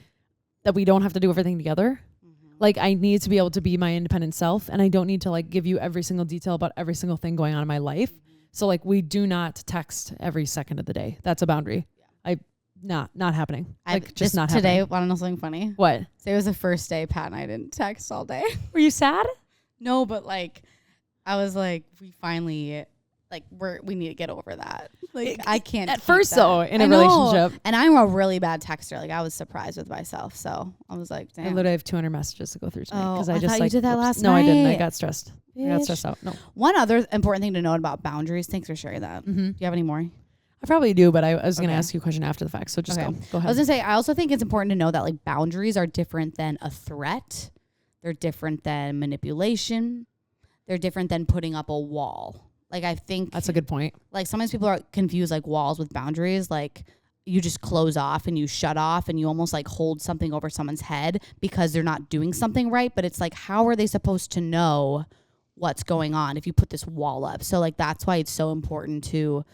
that we don't have to do everything together. Like, I need to be able to be my independent self, and I don't need to like give you every single detail about every single thing going on in my life. So like, we do not text every second of the day. That's a boundary. Not happening. Like, just not happening. Today, want to know something funny? What? Today was the first day Pat and I didn't text all day. Were you sad? No, but like, I was like, we finally, like, we need to get over that. Like, I can't. At keep first, that. though, in a I know. relationship. And I'm a really bad texter. Like, I was surprised with myself. So I was like, I damn. literally have 200 messages to go through tonight because I just thought like you did that whoops. last No, I didn't. I night. got stressed. I got stressed out. No. One other important thing to note about boundaries. Thanks for sharing that. Mm-hmm. Do you have any more? I probably do, but I was going to Okay. ask you a question after the fact. So just Okay. go I ahead. was gonna say, I also think it's important to know that like boundaries are different than a threat. They're different than manipulation. They're different than putting up a wall. Like, I think That's a good point. like sometimes people are confused like walls with boundaries. Like, you just close off and you shut off and you almost like hold something over someone's head because they're not doing something right. But it's like, how are they supposed to know what's going on if you put this wall up? So like, that's why it's so important to,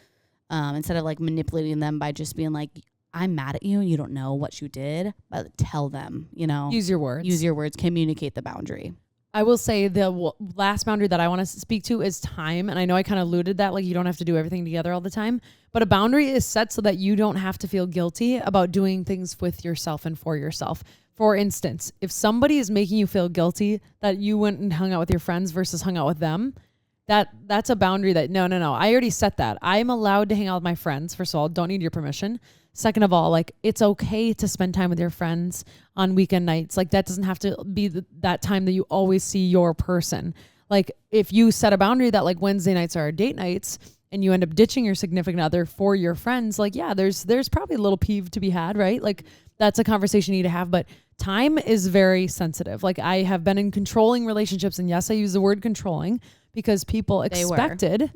instead of like manipulating them by just being like, I'm mad at you and you don't know what you did, but tell them, you know, Use your words. use your words, communicate the boundary. I will say the last boundary that I want to speak to is time. And I know I kind of alluded that, like, you don't have to do everything together all the time. But a boundary is set so that you don't have to feel guilty about doing things with yourself and for yourself. For instance, if somebody is making you feel guilty that you went and hung out with your friends versus hung out with them, that's a boundary that, no. I already set that. I'm allowed to hang out with my friends. First of all, don't need your permission. Second of all, like, it's okay to spend time with your friends on weekend nights. Like, that doesn't have to be that time that you always see your person. Like, if you set a boundary that like Wednesday nights are our date nights and you end up ditching your significant other for your friends, like, yeah, there's probably a little peeve to be had, right? Like, that's a conversation you need to have. But time is very sensitive. Like, I have been in controlling relationships, and yes, I use the word controlling because people expected,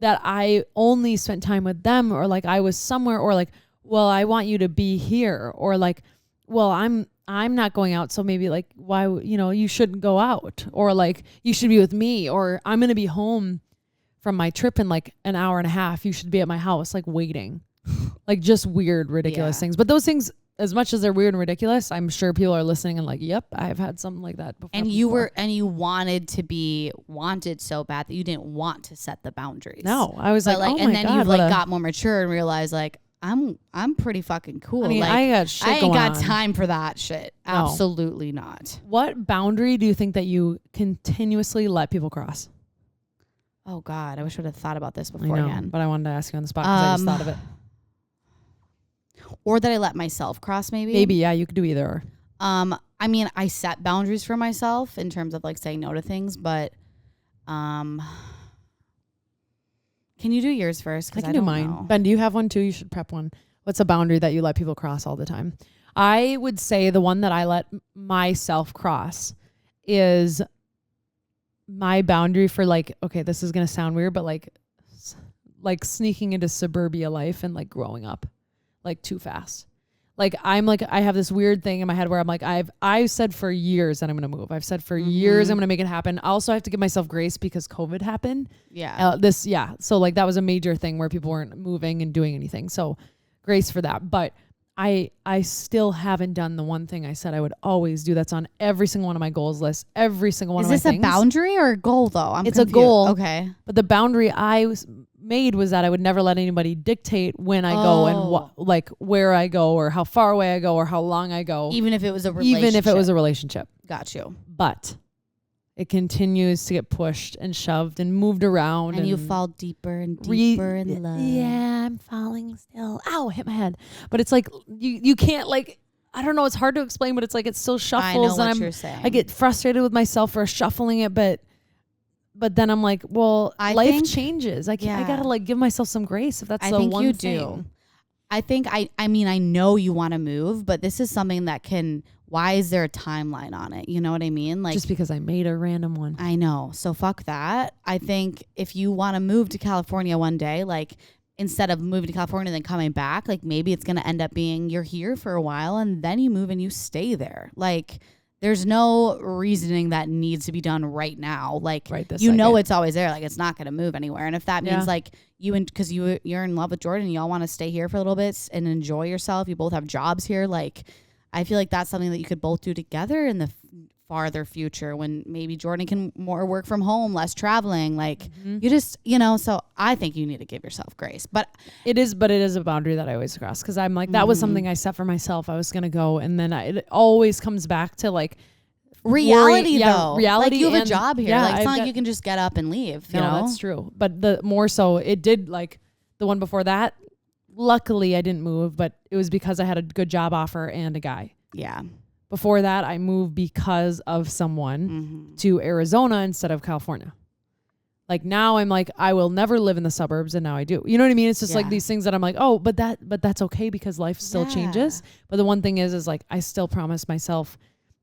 that I only spent time with them, or like I was somewhere, or like, well, I want you to be here, or like, well, I'm not going out, so maybe like, why, you shouldn't go out, or like, you should be with me, or I'm going to be home from my trip in like an hour and a half. You should be at my house, like, waiting. Like, just weird, ridiculous things. But those things, as much as they're weird and ridiculous, I'm sure people are listening and like, yep, I've had something like that before. And you wanted so bad that you didn't want to set the boundaries. No, I was like, oh and my then God, you've like got more mature and realized like, I'm pretty fucking cool. I mean, like, I got shit I ain't going got on. time for that shit. No. Absolutely not. What boundary do you think that you continuously let people cross? Oh God, I wish I would have thought about this I know, beforehand. but I wanted to ask you on the spot because I just thought of it. Or that I let myself cross, maybe. Maybe, yeah, you could do either. Or. I mean, I set boundaries for myself in terms of like saying no to things, but can you do yours first? I Because can do mine. know. Ben, do you have one too? You should prep one. What's a boundary that you let people cross all the time? I would say the one that I let myself cross is my boundary for like, okay, this is going to sound weird, but like sneaking into suburbia life and like growing up like too fast. Like, I'm like, I have this weird thing in my head where I'm like, I've said for years that I'm going to move. I've said for years I'm going to make it happen. Also, I have to give myself grace because COVID happened. Yeah. So like that was a major thing where people weren't moving and doing anything. So grace for that. But I still haven't done the one thing I said I would always do. That's on every single one of my goals list. Every single one of my things. Is this a boundary or a goal though? It's confused. a goal. Okay. But the boundary I made was that I would never let anybody dictate when I go and like where I go or how far away I go or how long I go. Even if it was a relationship. Even if it was a relationship. Got you. But it continues to get pushed and shoved and moved around. And you fall deeper and deeper in love. Yeah, I'm falling still. Ow, hit my head. But it's like, you can't like, I don't know, it's hard to explain, but it's like, it still shuffles. I know what and you're saying. I get frustrated with myself for shuffling it, but then I'm like, well, life changes. I gotta like give myself some grace if that's the one you thing. do. I think I mean, I know you want to move, but this is something that why is there a timeline on it? You know what I mean? Like, Just because I made a random one. I know. So fuck that. I think if you want to move to California one day, like, instead of moving to California and then coming back, like, maybe it's going to end up being you're here for a while and then you move and you stay there. Like, there's no reasoning that needs to be done right now. Like, Right this you know second. it's always there. Like, it's not going to move anywhere. And if that means like because you're in love with Jordan and y'all want to stay here for a little bit and enjoy yourself, you both have jobs here. Like, I feel like that's something that you could both do together in the farther future when maybe Jordan can more work from home, less traveling. Like, you just, so I think you need to give yourself grace. But it is a boundary that I always cross because I'm like, that was something I set for myself. I was going to go. And then it always comes back to like reality yeah, though. reality. Like you have a and- job here. Yeah, Like it's I've not like got- you can just get up and leave. You No, know, that's true. But the more so, it did like the one before that. Luckily, I didn't move, but it was because I had a good job offer and a guy. yeah. Before that, I moved because of someone Mm-hmm. to Arizona instead of California. Like now I'm like, I will never live in the suburbs, and now I do. You know what I mean? It's just like Yeah. these things that I'm like, oh, but that's okay because life still changes. But the one thing is like I still promise myself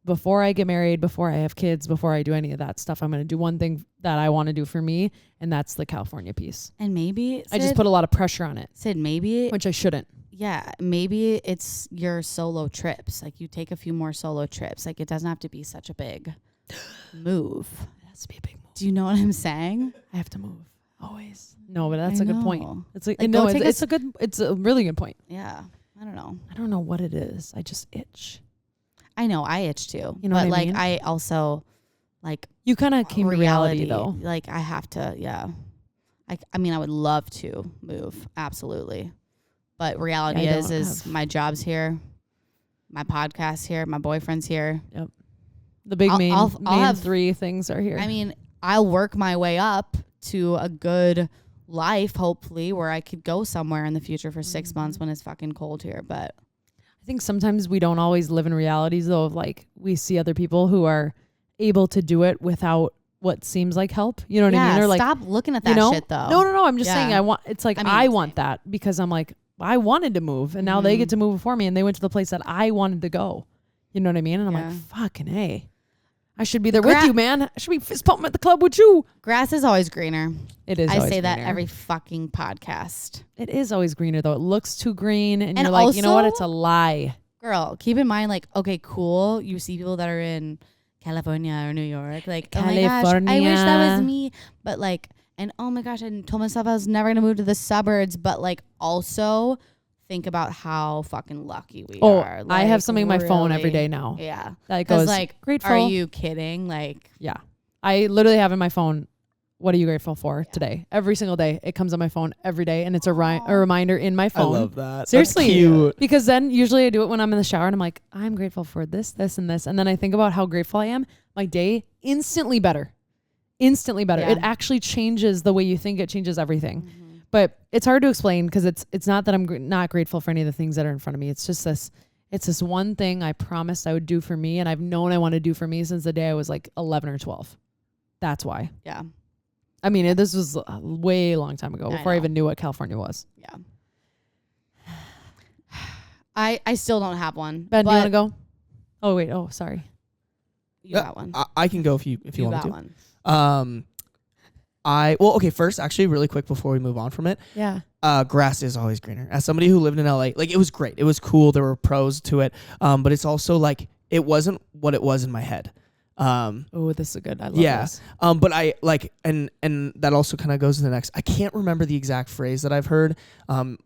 before I get married, before I have kids, before I do any of that stuff, I'm going to do one thing that I want to do for me, and that's the California piece. And maybe I just put a lot of pressure on it, Sid, maybe which I shouldn't. yeah, maybe it's your solo trips. Like you take a few more solo trips. Like it doesn't have to be such a big move. It has to be a big move. Do you know what I'm saying? I have to move always. No, but that's I a good point. know. It's like, Like, no, go take it's a really good point. Yeah. I don't know. I don't know what it is. I just itch. I know I itch too. You know but what I like mean? I also like You kind of came to reality though. Like I have to, yeah. I mean I would love to move, absolutely. But reality Yeah, I is don't my job's here, my podcast's here, my boyfriend's here. The big I'll main have- three things are here. I mean, I'll work my way up to a good life, hopefully, where I could go somewhere in the future for 6 months when it's fucking cold here. But I think sometimes we don't always live in realities though. Of like we see other people who are able to do it without what seems like help. You know what I mean? Or like, stop looking at that you know, shit though. no. I'm just saying Yeah. I want. It's like I mean, I want same. that because I'm like I wanted to move and now they get to move before me and they went to the place that I wanted to go. You know what I mean? And I'm Yeah. like, fucking A. I should be there with you, man. I should be fist pumping at the club with you. Grass is always greener. It is. I always say that greener. every fucking podcast. It is always greener though. It looks too green, and And you're like, you know what? also- It's a lie. Girl, keep in mind, like, okay, cool. You see people that are in California or New York, like, oh my gosh, I wish that was California. me. But like, and oh my gosh, I told myself I was never gonna move to the suburbs. But like, also think about how fucking lucky we Oh, are. I have Like, something in my phone every really. day now. Yeah, That because goes like, grateful. are you kidding? Like, Yeah. I literally have in my phone, what are you grateful for today? Every single day. It comes on my phone every day and it's a reminder in my I phone. love that. Seriously. That's cute. Because then usually I do it when I'm in the shower and I'm like, I'm grateful for this, this, and this. And then I think about how grateful I am. My day instantly better. Instantly better. Yeah. It actually changes the way you think. It changes everything. But it's hard to explain because it's not that I'm not grateful for any of the things that are in front of me. It's just this. It's this one thing I promised I would do for me, and I've known I want to do for me since the day I was like 11 or 12. That's why. yeah, I mean, this was a way long time ago I before I know. even knew what California was. yeah. I still don't have one. Ben, do you but want to go? Oh wait. Oh, sorry. You got one. I can go if you You want got me one. to. Okay, first, actually, really quick before we move on from it, Yeah. grass is always greener. As somebody who lived in LA, like it was great. It was cool. There were pros to it. But it's also like it wasn't what it was in my head. Oh, this is good. I love Yeah. this. But I like and that also kind of goes to the next. I can't remember the exact phrase that I've heard.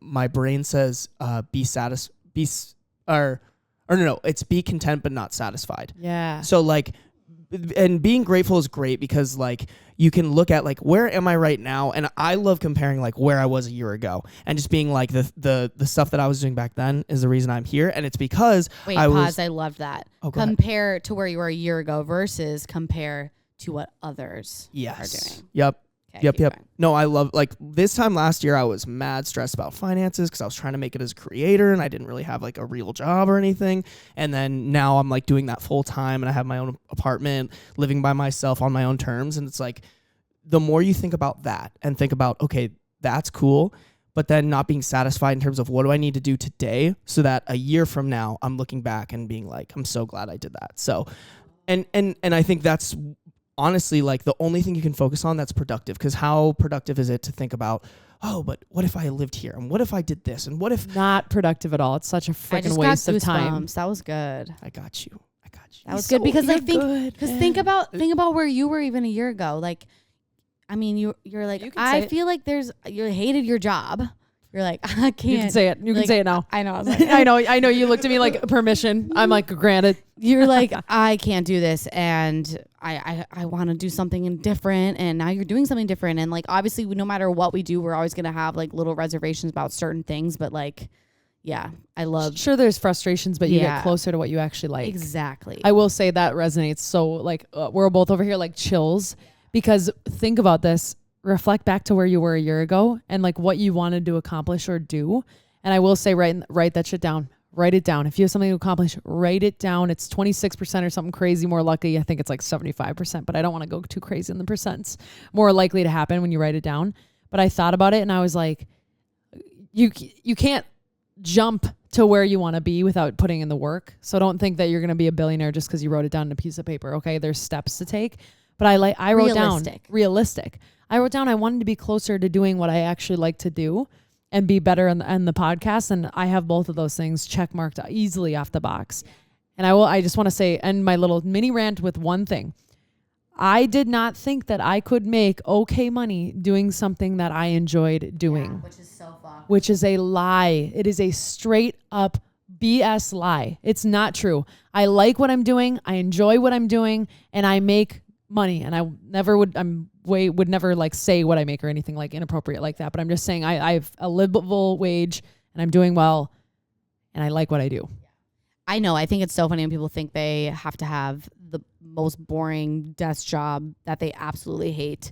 My brain says it's be content but not satisfied. Yeah. So like, and being grateful is great because like you can look at like where am I right now, and I love comparing like where I was a year ago and just being like the stuff that I was doing back then is the reason I'm here, and it's because Wait, I pause. was I loved that. Oh, go ahead. Compare to where you were a year ago versus compare to what others are doing. Yep. Okay, Yep. keep Yep. going. No, I love like this time last year I was mad stressed about finances because I was trying to make it as a creator and I didn't really have like a real job or anything. And then now I'm like doing that full time and I have my own apartment, living by myself on my own terms. And it's like the more you think about that and think about, okay, that's cool, but then not being satisfied in terms of what do I need to do today so that a year from now I'm looking back and being like, I'm so glad I did that. So and I think that's honestly like the only thing you can focus on that's productive, because how productive is it to think about, oh, but what if I lived here and what if I did this and what if Not productive at all. It's such a I freaking just waste got of time. goosebumps. That was good. I got you. That was good because like good, think about where you were even a year ago. Like, I mean, you're like, You can say I it. feel like you hated your job. You're like, I can't. You can say it. You can Like, say it now. I know. I was like, I know. You looked at me like permission. I'm like, granted. you're like, I can't do this, and I want to do something different, and now you're doing something different, and like obviously no matter what we do, we're always gonna have like little reservations about certain things, but like yeah, I love Sure, there's frustrations, but you Yeah. get closer to what you actually like. exactly. I will say that resonates. So like we're both over here like chills because think about this. Reflect back to where you were a year ago and like what you wanted to accomplish or do. And I will say write that shit down. Write it down. If you have something to accomplish, write it down. It's 26% or something crazy. More lucky, I think it's like 75%, but I don't want to go too crazy in the percents. More likely to happen when you write it down. But I thought about it and I was like, you can't jump to where you want to be without putting in the work. So don't think that you're going to be a billionaire just because you wrote it down on a piece of paper. Okay, there's steps to take. But I wrote down realistic. I wrote down I wanted to be closer to doing what I actually like to do and be better in the podcast. And I have both of those things check marked easily off the box. And I just want to say, end my little mini rant with one thing. I did not think that I could make okay money doing something that I enjoyed doing. Which is so fucked. Which is a lie. It is a straight up BS lie. It's not true. I like what I'm doing. I enjoy what I'm doing and I make money and I would never like say what I make or anything like inappropriate like that. But I'm just saying I have a livable wage and I'm doing well and I like what I do. I know. I think it's so funny when people think they have to have the most boring desk job that they absolutely hate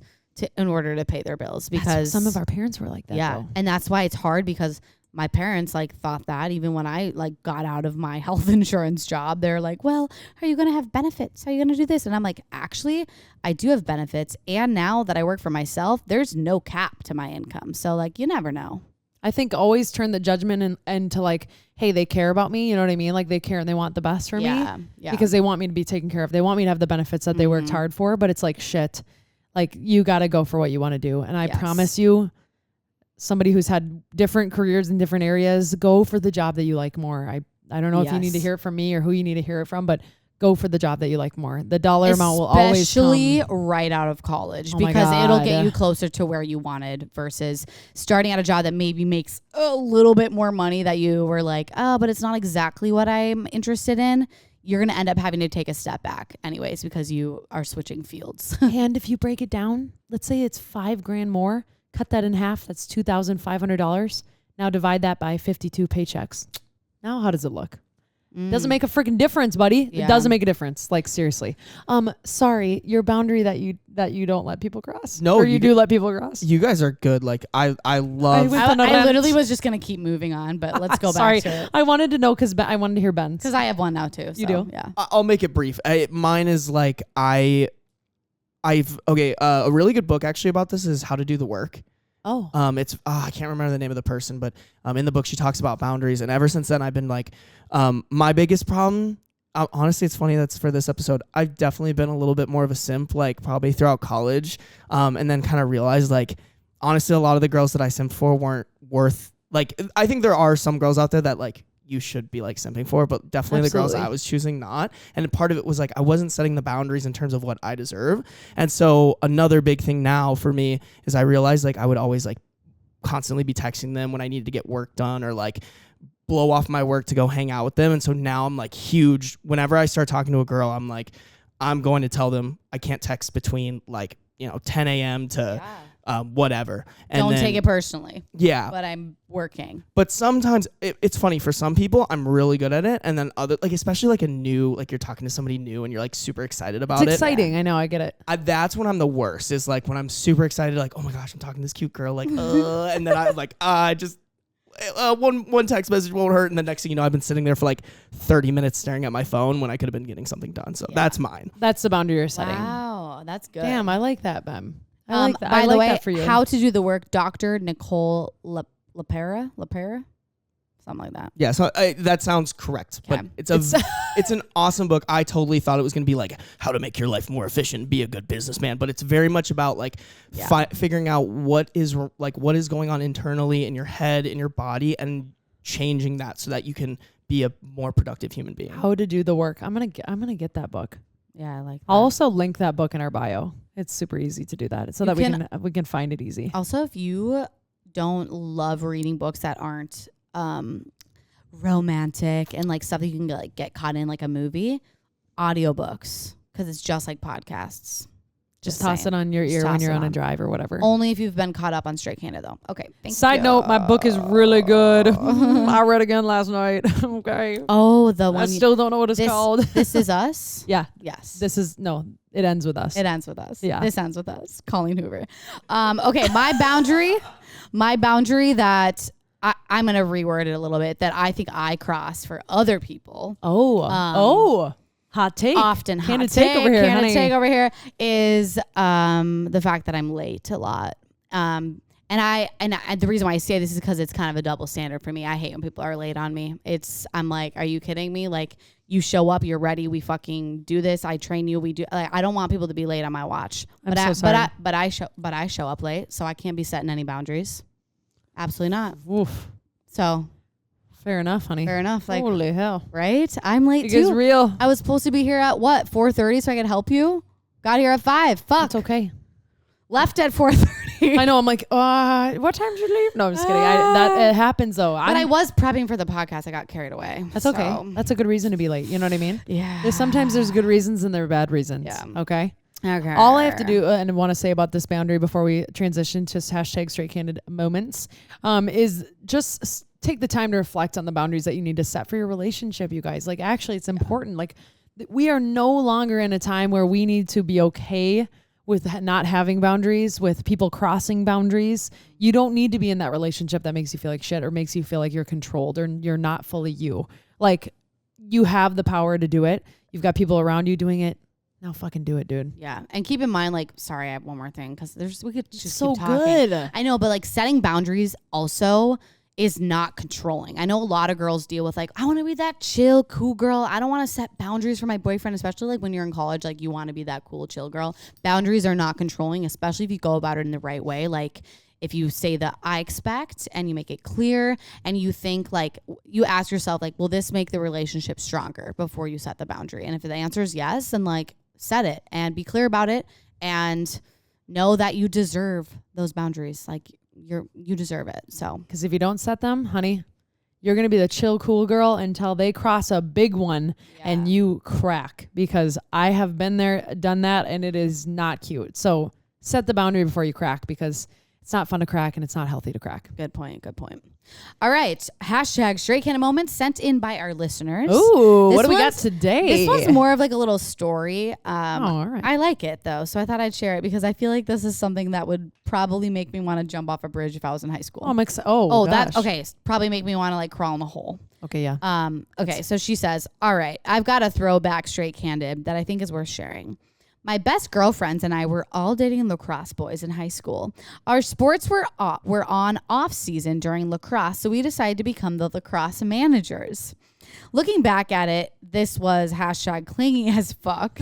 in order to pay their bills because some of our parents were like that. Yeah. Though. And that's why it's hard because my parents like thought that even when I like got out of my health insurance job, they're like, well, are you going to have benefits? Are you going to do this? And I'm like, actually, I do have benefits. And now that I work for myself, there's no cap to my income. So like, you never know. I think always turn the judgment into like, hey, they care about me. You know what I mean? Like they care and they want the best for me because they want me to be taken care of. They want me to have the benefits that they worked hard for, but it's like shit. Like you got to go for what you want to do. And I promise you, somebody who's had different careers in different areas, go for the job that you like more. I don't know if you need to hear it from me or who you need to hear it from, but go for the job that you like more. The dollar amount will always come. Especially right out of college because it'll get you closer to where you wanted versus starting at a job that maybe makes a little bit more money that you were like, oh, but it's not exactly what I'm interested in. You're going to end up having to take a step back anyways because you are switching fields. And if you break it down, let's say it's $5,000 more. Cut that in half. That's $2,500. Now divide that by 52 paychecks. Now how does it look? Doesn't make a freaking difference, buddy. Yeah. It doesn't make a difference. Like seriously. Sorry, your boundary that you don't let people cross. No, or you do let people cross. You guys are good. Like I love. I literally was just gonna keep moving on, but let's go back to it. I wanted to know because I wanted to hear Ben's. Because I have one now too. You do? Yeah. I'll make it brief. Mine is like a really good book actually about this is How to Do the Work. Oh. It's I can't remember the name of the person, but in the book she talks about boundaries, and ever since then I've been like, my biggest problem. Honestly, it's funny that's for this episode. I've definitely been a little bit more of a simp, like probably throughout college, and then kind of realized like, honestly, a lot of the girls that I simped for weren't worth. Like, I think there are some girls out there that like you should be like simping for, but definitely the girls I was choosing not. And part of it was like I wasn't setting the boundaries in terms of what I deserve. And so another big thing now for me is I realized like I would always like constantly be texting them when I needed to get work done or like blow off my work to go hang out with them. And so now I'm like huge. Whenever I start talking to a girl, I'm like, I'm going to tell them I can't text between like, 10 a.m. to whatever. And Don't take it personally. Yeah. But I'm working. But sometimes it's funny for some people, I'm really good at it. And then other, like, especially like a new, like you're talking to somebody new and you're like super excited about it. It's exciting. I know. I get it. That's when I'm the worst is like when I'm super excited, like, oh my gosh, I'm talking to this cute girl. Like, and then I'm like, one text message won't hurt. And the next thing you know, I've been sitting there for like 30 minutes staring at my phone when I could have been getting something done. So that's mine. That's the boundary you're setting. Wow. That's good. Damn. I like that, Bem. I like that. By the way, that for you. How to Do the Work, Dr. Nicole LaPera? Something like that. Yeah, so that sounds correct. But it's an awesome book. I totally thought it was going to be like how to make your life more efficient, be a good businessman. But it's very much about like figuring out what is going on internally in your head, in your body, and changing that so that you can be a more productive human being. How to Do the Work. I'm gonna get that book. Yeah, I like that. I'll also link that book in our bio. It's super easy to do that so that we can find it easy. Also, if you don't love reading books that aren't romantic and like stuff that you can like get caught in like a movie, audiobooks, because it's just like podcasts. Just toss it on your ear when you're on a drive or whatever. Only if you've been caught up on Straight Candid though. Okay. Thank you. Side note, my book is really good. I read again last night. Okay. Oh, the one. I still don't know what it's called. This Is Us? Yeah. Yes. It ends with us. It ends with us. Yeah. This ends with us. Colleen Hoover. Okay. My boundary that I'm going to reword it a little bit that I think I cross for other people. Hot take. Often Can hot it take over here, Can honey? it take over here is the fact that I'm late a lot. And the reason why I say this is because it's kind of a double standard for me. I hate when people are late on me. I'm like, are you kidding me? Like, you show up, you're ready, we fucking do this. I train you, we do. Like, I don't want people to be late on my watch. But I show up late, so I can't be setting any boundaries. Absolutely not. Oof. So fair enough, honey. fair enough. Like, holy hell. right? I'm late It too. is real. I was supposed to be here at what, 4:30 so I could help you? Got here at 5. Fuck. That's okay. Left at 4:30. I know. I'm like, what time did you leave? No, I'm just kidding. It happens though. But I was prepping for the podcast. I got carried away. That's okay. So, That's a good reason to be late. You know what I mean? yeah. Sometimes there's good reasons and there are bad reasons. Yeah. Okay. Okay. All I have to do and want to say about this boundary before we transition to hashtag straight candid moments is just take the time to reflect on the boundaries that you need to set for your relationship, you guys. Like, actually, it's important. Like, we are no longer in a time where we need to be okay with not having boundaries, with people crossing boundaries. You don't need to be in that relationship that makes you feel like shit or makes you feel like you're controlled or you're not fully you. Like, you have the power to do it. You've got people around you doing it. Now fucking do it, dude. Yeah. And keep in mind, like, sorry, I have one more thing because we could just so keep talking. good. I know, but like setting boundaries also is not controlling. I know a lot of girls deal with like, I want to be that chill, cool girl. I don't want to set boundaries for my boyfriend, especially like when you're in college, like you want to be that cool, chill girl. Boundaries are not controlling, especially if you go about it in the right way. Like, if you say the I expect and you make it clear and you think like, you ask yourself like, will this make the relationship stronger before you set the boundary? And if the answer is yes, then like set it and be clear about it and know that you deserve those boundaries. Like you deserve it. So, because if you don't set them, honey, you're going to be the chill, cool girl until they cross a big one and you crack, because I have been there, done that, and it is not cute. So set the boundary before you crack, because it's not fun to crack and it's not healthy to crack. Good point. Good point. All right. Hashtag straight candid moments sent in by our listeners. Ooh, what do we got today? This one's more of like a little story. all right. I like it though. So I thought I'd share it because I feel like this is something that would probably make me want to jump off a bridge if I was in high school. Gosh. Okay. Probably make me want to like crawl in a hole. Okay, yeah. Okay. So she says, all right, I've got a throwback straight candid that I think is worth sharing. My best girlfriends and I were all dating lacrosse boys in high school. Our sports were on off season during lacrosse, so we decided to become the lacrosse managers. Looking back at it, this was hashtag clingy as fuck,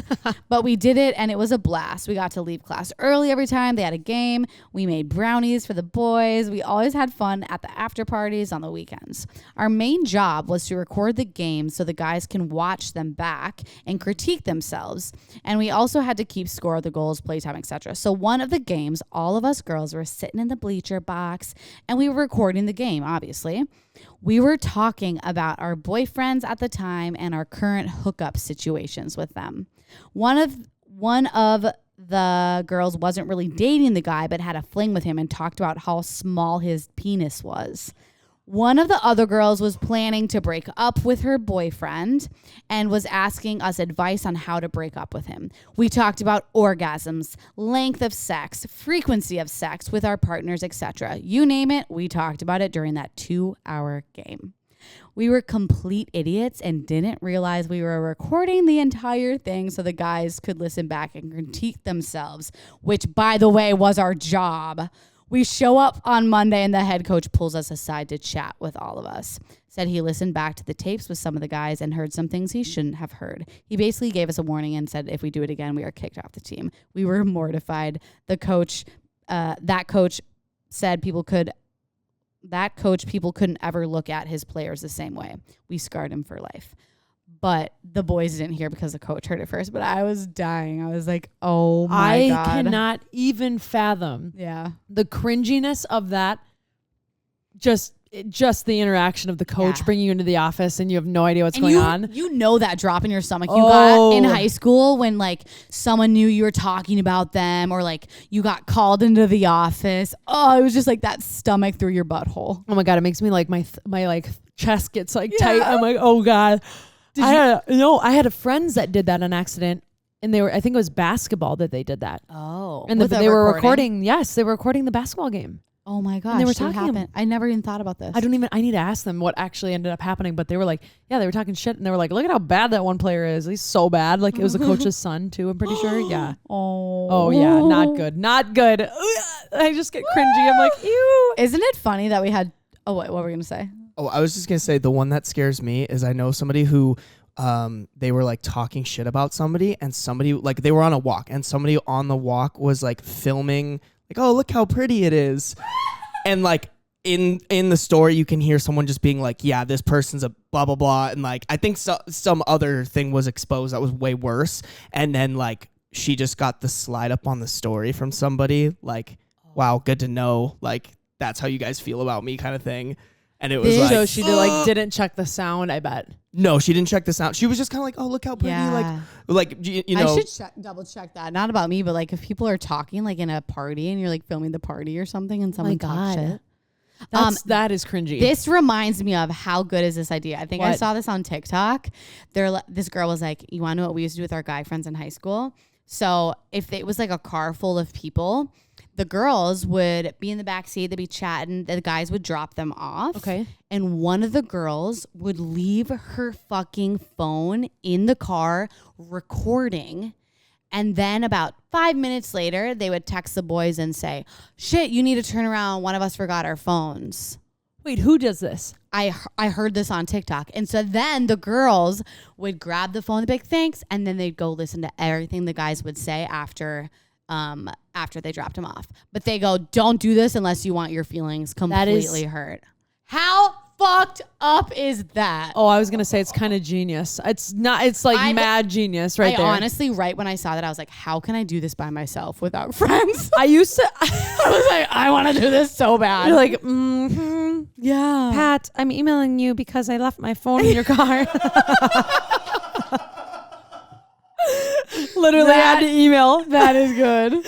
but we did it and it was a blast. We got to leave class early every time they had a game. We made brownies for the boys. We always had fun at the after parties on the weekends. Our main job was to record the games so the guys can watch them back and critique themselves. And we also had to keep score of the goals, playtime, etc. So one of the games, all of us girls were sitting in the bleacher box and we were recording the game, obviously. We were talking about our boyfriends at the time and our current hookup situations with them. One of the girls wasn't really dating the guy, but had a fling with him and talked about how small his penis was. One of the other girls was planning to break up with her boyfriend and was asking us advice on how to break up with him. We talked about orgasms, length of sex, frequency of sex with our partners, etc. You name it, we talked about it during that 2-hour game. We were complete idiots and didn't realize we were recording the entire thing so the guys could listen back and critique themselves, which, by the way, was our job. We show up on Monday and the head coach pulls us aside to chat with all of us. Said he listened back to the tapes with some of the guys and heard some things he shouldn't have heard. He basically gave us a warning and said if we do it again, we are kicked off the team. We were mortified. That coach said people couldn't ever look at his players the same way. We scarred him for life. But the boys didn't hear because the coach heard it first. But I was dying. I was like, oh my God. I cannot even fathom the cringiness of that. Just just the interaction of the coach bringing you into the office and you have no idea what's going on. You know that drop in your stomach you got in high school when like someone knew you were talking about them or like you got called into the office. Oh, it was just like that stomach through your butthole. Oh my God, it makes me like my like chest gets like tight. I'm like, oh God. I had friends that did that on accident. And I think it was basketball that they did that. Oh. And they were recording. Yes, they were recording the basketball game. Oh my gosh. And they were talking. talking. I never even thought about this. I need to ask them what actually ended up happening. But they were like, yeah, they were talking shit. And they were like, look at how bad that one player is. He's so bad. Like it was the coach's son too, I'm pretty sure. Yeah. Oh yeah. Not good. Not good. I just get cringy. I'm like, ew. Isn't it funny that we had, what were we going to say? Oh, I was just going to say the one that scares me is I know somebody who they were like talking shit about somebody and somebody like they were on a walk and somebody on the walk was like filming like, oh, look how pretty it is. And like in the story, you can hear someone just being like, yeah, this person's a blah, blah, blah. And like, I think some other thing was exposed that was way worse. And then like, she just got the slide up on the story from somebody like, wow, good to know. Like, that's how you guys feel about me kind of thing. And it was like, so she didn't check the sound, I bet. No, she didn't check the sound. She was just kind of like, oh, look how pretty. Like, you know. I should double check that. Not about me, but like if people are talking like in a party and you're like filming the party or something and someone talks shit. That is cringy. This reminds me of how good is this idea. I think I What? saw this on TikTok. This girl was like, you want to know what we used to do with our guy friends in high school? So if it was like a car full of people, the girls would be in the back seat, they'd be chatting, the guys would drop them off. Okay. And one of the girls would leave her fucking phone in the car recording. And then about 5 minutes later, they would text the boys and say, shit, you need to turn around. One of us forgot our phones. Wait, who does this? I heard this on TikTok. And so then the girls would grab the phone, they'd be like, thanks. And then they'd go listen to everything the guys would say after they dropped him off. But they go, don't do this unless you want your feelings completely hurt. How fucked up is that? Oh, I was going to say it's kind of genius. It's not, it's like mad genius right there. Honestly, right when I saw that, I was like, how can I do this by myself without friends? I used to, I was like, I want to do this so bad. You're like, yeah. Pat, I'm emailing you because I left my phone in your car. Literally had to email. That is good.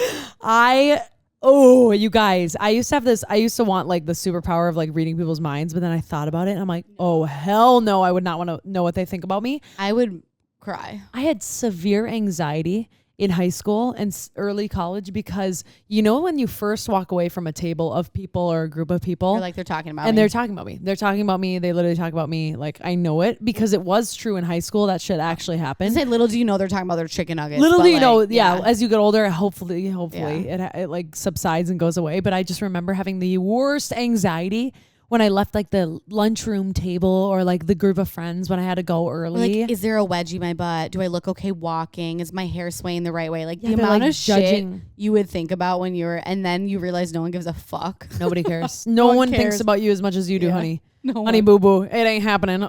You guys, I used to have this, I used to want like the superpower of like reading people's minds, but then I thought about it and I'm like, oh, hell no, I would not want to know what they think about me. I would cry. I had severe anxiety in high school and early college because you know when you first walk away from a table of people or a group of people, you're like, they're talking about and me. they're talking about me. They're talking about me. They literally talk about me. Like I know it because it was true in high school. That shit actually happened. I say, little do you know they're talking about their chicken nuggets. Little do you know, yeah. As you get older, hopefully it like subsides and goes away. But I just remember having the worst anxiety when I left like the lunchroom table or like the group of friends when I had to go early. Like, is there a wedgie in my butt? Do I look okay walking? Is my hair swaying the right way? Like Yeah, the they're, amount like, of shit judging. you would think about when and then you realize no one gives a fuck. Nobody cares. No one cares. thinks about you as much as you do, Yeah. honey. No Honey one. boo boo. It ain't happening.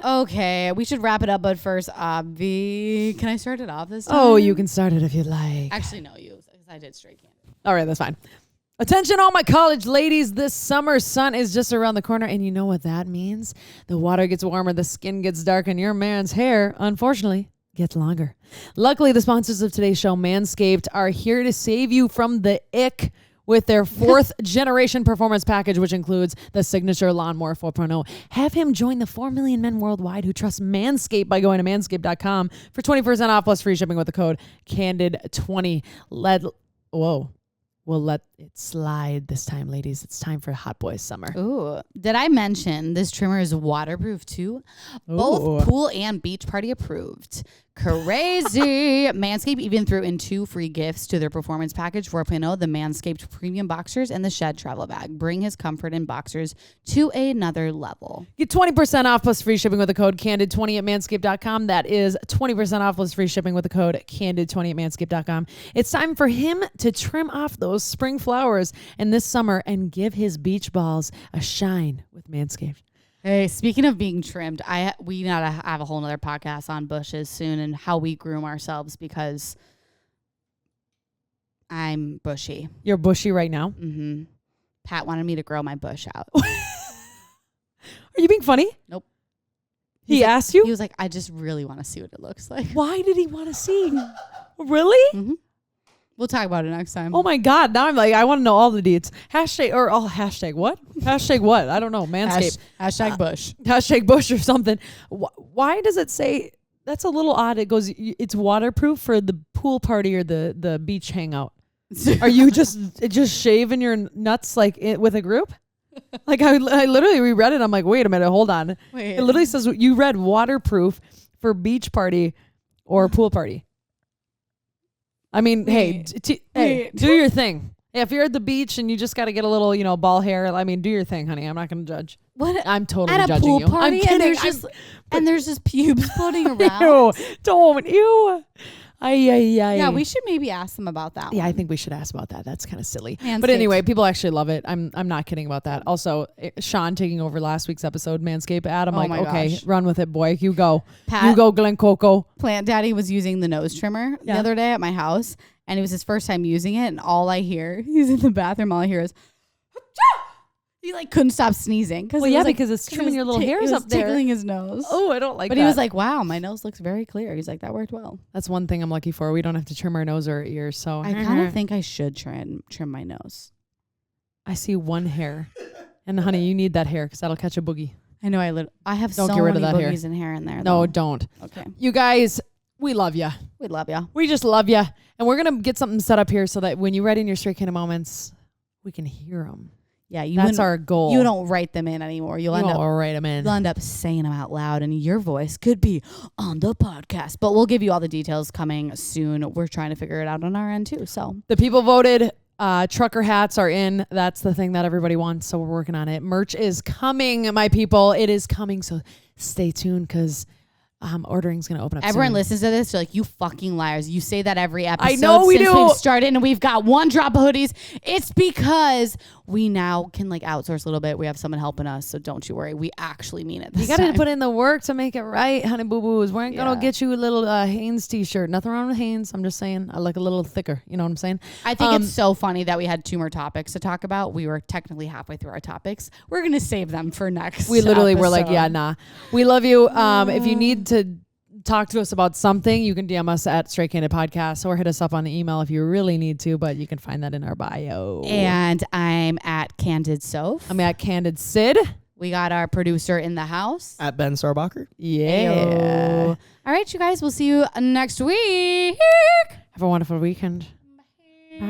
Okay, we should wrap it up, but first, Abby, can I start it off this time? Oh, you can start it if you like. Actually, no, you, because I did straight candy. All right, that's fine. Attention all my college ladies, this summer sun is just around the corner and you know what that means? The water gets warmer, the skin gets dark, and your man's hair, unfortunately, gets longer. Luckily, the sponsors of today's show, Manscaped, are here to save you from the ick with their 4th generation performance package, which includes the signature Lawnmower 4.0. Have him join the 4 million men worldwide who trust Manscaped by going to manscaped.com for 20% off plus free shipping with the code CANDID20. We'll let it slide this time, ladies. It's time for Hot Boys Summer. Ooh, did I mention this trimmer is waterproof too? Both pool and beach party approved. Crazy. Manscaped even threw in 2 free gifts to their performance package 4.0, the Manscaped Premium Boxers and the Shed Travel Bag. Bring his comfort in boxers to another level. Get 20% off plus free shipping with the code CANDID20 at manscaped.com. That is 20% off plus free shipping with the code CANDID20 at manscaped.com. It's time for him to trim off those spring flowers in this summer and give his beach balls a shine with Manscaped. Hey, speaking of being trimmed, we gotta have a whole nother podcast on bushes soon and how we groom ourselves because I'm bushy. You're bushy right now. Mm-hmm. Pat wanted me to grow my bush out. Are you being funny? Nope. He asked you? He was like, I just really want to see what it looks like. Why did he want to see? Really? Mm-hmm. We'll talk about it next time. Oh my God. Now I'm like, I want to know all the deets. Hashtag what? Hashtag what? I don't know. Manscaped. Hashtag bush. Hashtag bush or something. Why does it say, that's a little odd. It goes, it's waterproof for the pool party or the beach hangout. Are you just shaving your nuts like with a group? Like I literally reread it. I'm like, wait a minute, hold on. Wait. It literally says you read waterproof for beach party or pool party. I mean, hey, do your thing. If you're at the beach and you just got to get a little, ball hair, I mean, do your thing, honey. I'm not going to judge. What? I'm totally at a judging pool you. party I'm kidding. and there's just pubes floating around. Ew, don't you? Yeah, we should maybe ask them about that. Yeah, one. I think we should ask about that. That's kind of silly. Manscaped. But anyway, people actually love it. I'm not kidding about that. Also, Sean taking over last week's episode, Manscaped. Adam, okay, gosh. run with it, boy. You go. Pat, you go, Glen Coco. Plant Daddy was using the nose trimmer the other day at my house, and it was his first time using it, and all I hear, he's in the bathroom, all I hear is, Achoo! He like couldn't stop sneezing. Because it's trimming your little hairs up there. Tickling his nose. Oh, I don't like but that. But he was like, wow, my nose looks very clear. He's like, that worked well. That's one thing I'm lucky for. We don't have to trim our nose or our ears. So I kind of think I should trim my nose. I see one hair. And honey, you need that hair because that'll catch a boogie. I know I have don't so get rid many of that boogies and hair in there. No, though. don't. Okay. You guys, we love you. We love you. We just love you. And we're going to get something set up here so that when you write in your straight kind of moments, we can hear them. Yeah, that's our goal. You don't write them in anymore. You'll end up saying them out loud, and your voice could be on the podcast. But we'll give you all the details coming soon. We're trying to figure it out on our end too. So the people voted. Trucker hats are in. That's the thing that everybody wants. So we're working on it. Merch is coming, my people. It is coming. So stay tuned because ordering's going to open up Everyone soon. listens to this. They're like, you fucking liars. You say that every episode. I know we since do. We've started and we've got one drop of hoodies. It's because we now can outsource a little bit. We have someone helping us. So don't you worry. We actually mean it. You got to put in the work to make it right, honey boo boos. We ain't going to get you a little Hanes t-shirt. Nothing wrong with Hanes. I'm just saying I like a little thicker. You know what I'm saying? I think it's so funny that we had 2 more topics to talk about. We were technically halfway through our topics. We're going to save them for next We literally episode. were like, yeah, nah. We love you. If you need to talk to us about something, you can DM us at Straight Candid Podcast or hit us up on the email if you really need to, but you can find that in our bio. And I'm at Candid Soph. I'm at Candid Syd. We got our producer in the house. At Ben Sarbacher. Yeah. Ayo. All right, you guys. We'll see you next week. Have a wonderful weekend. Bye.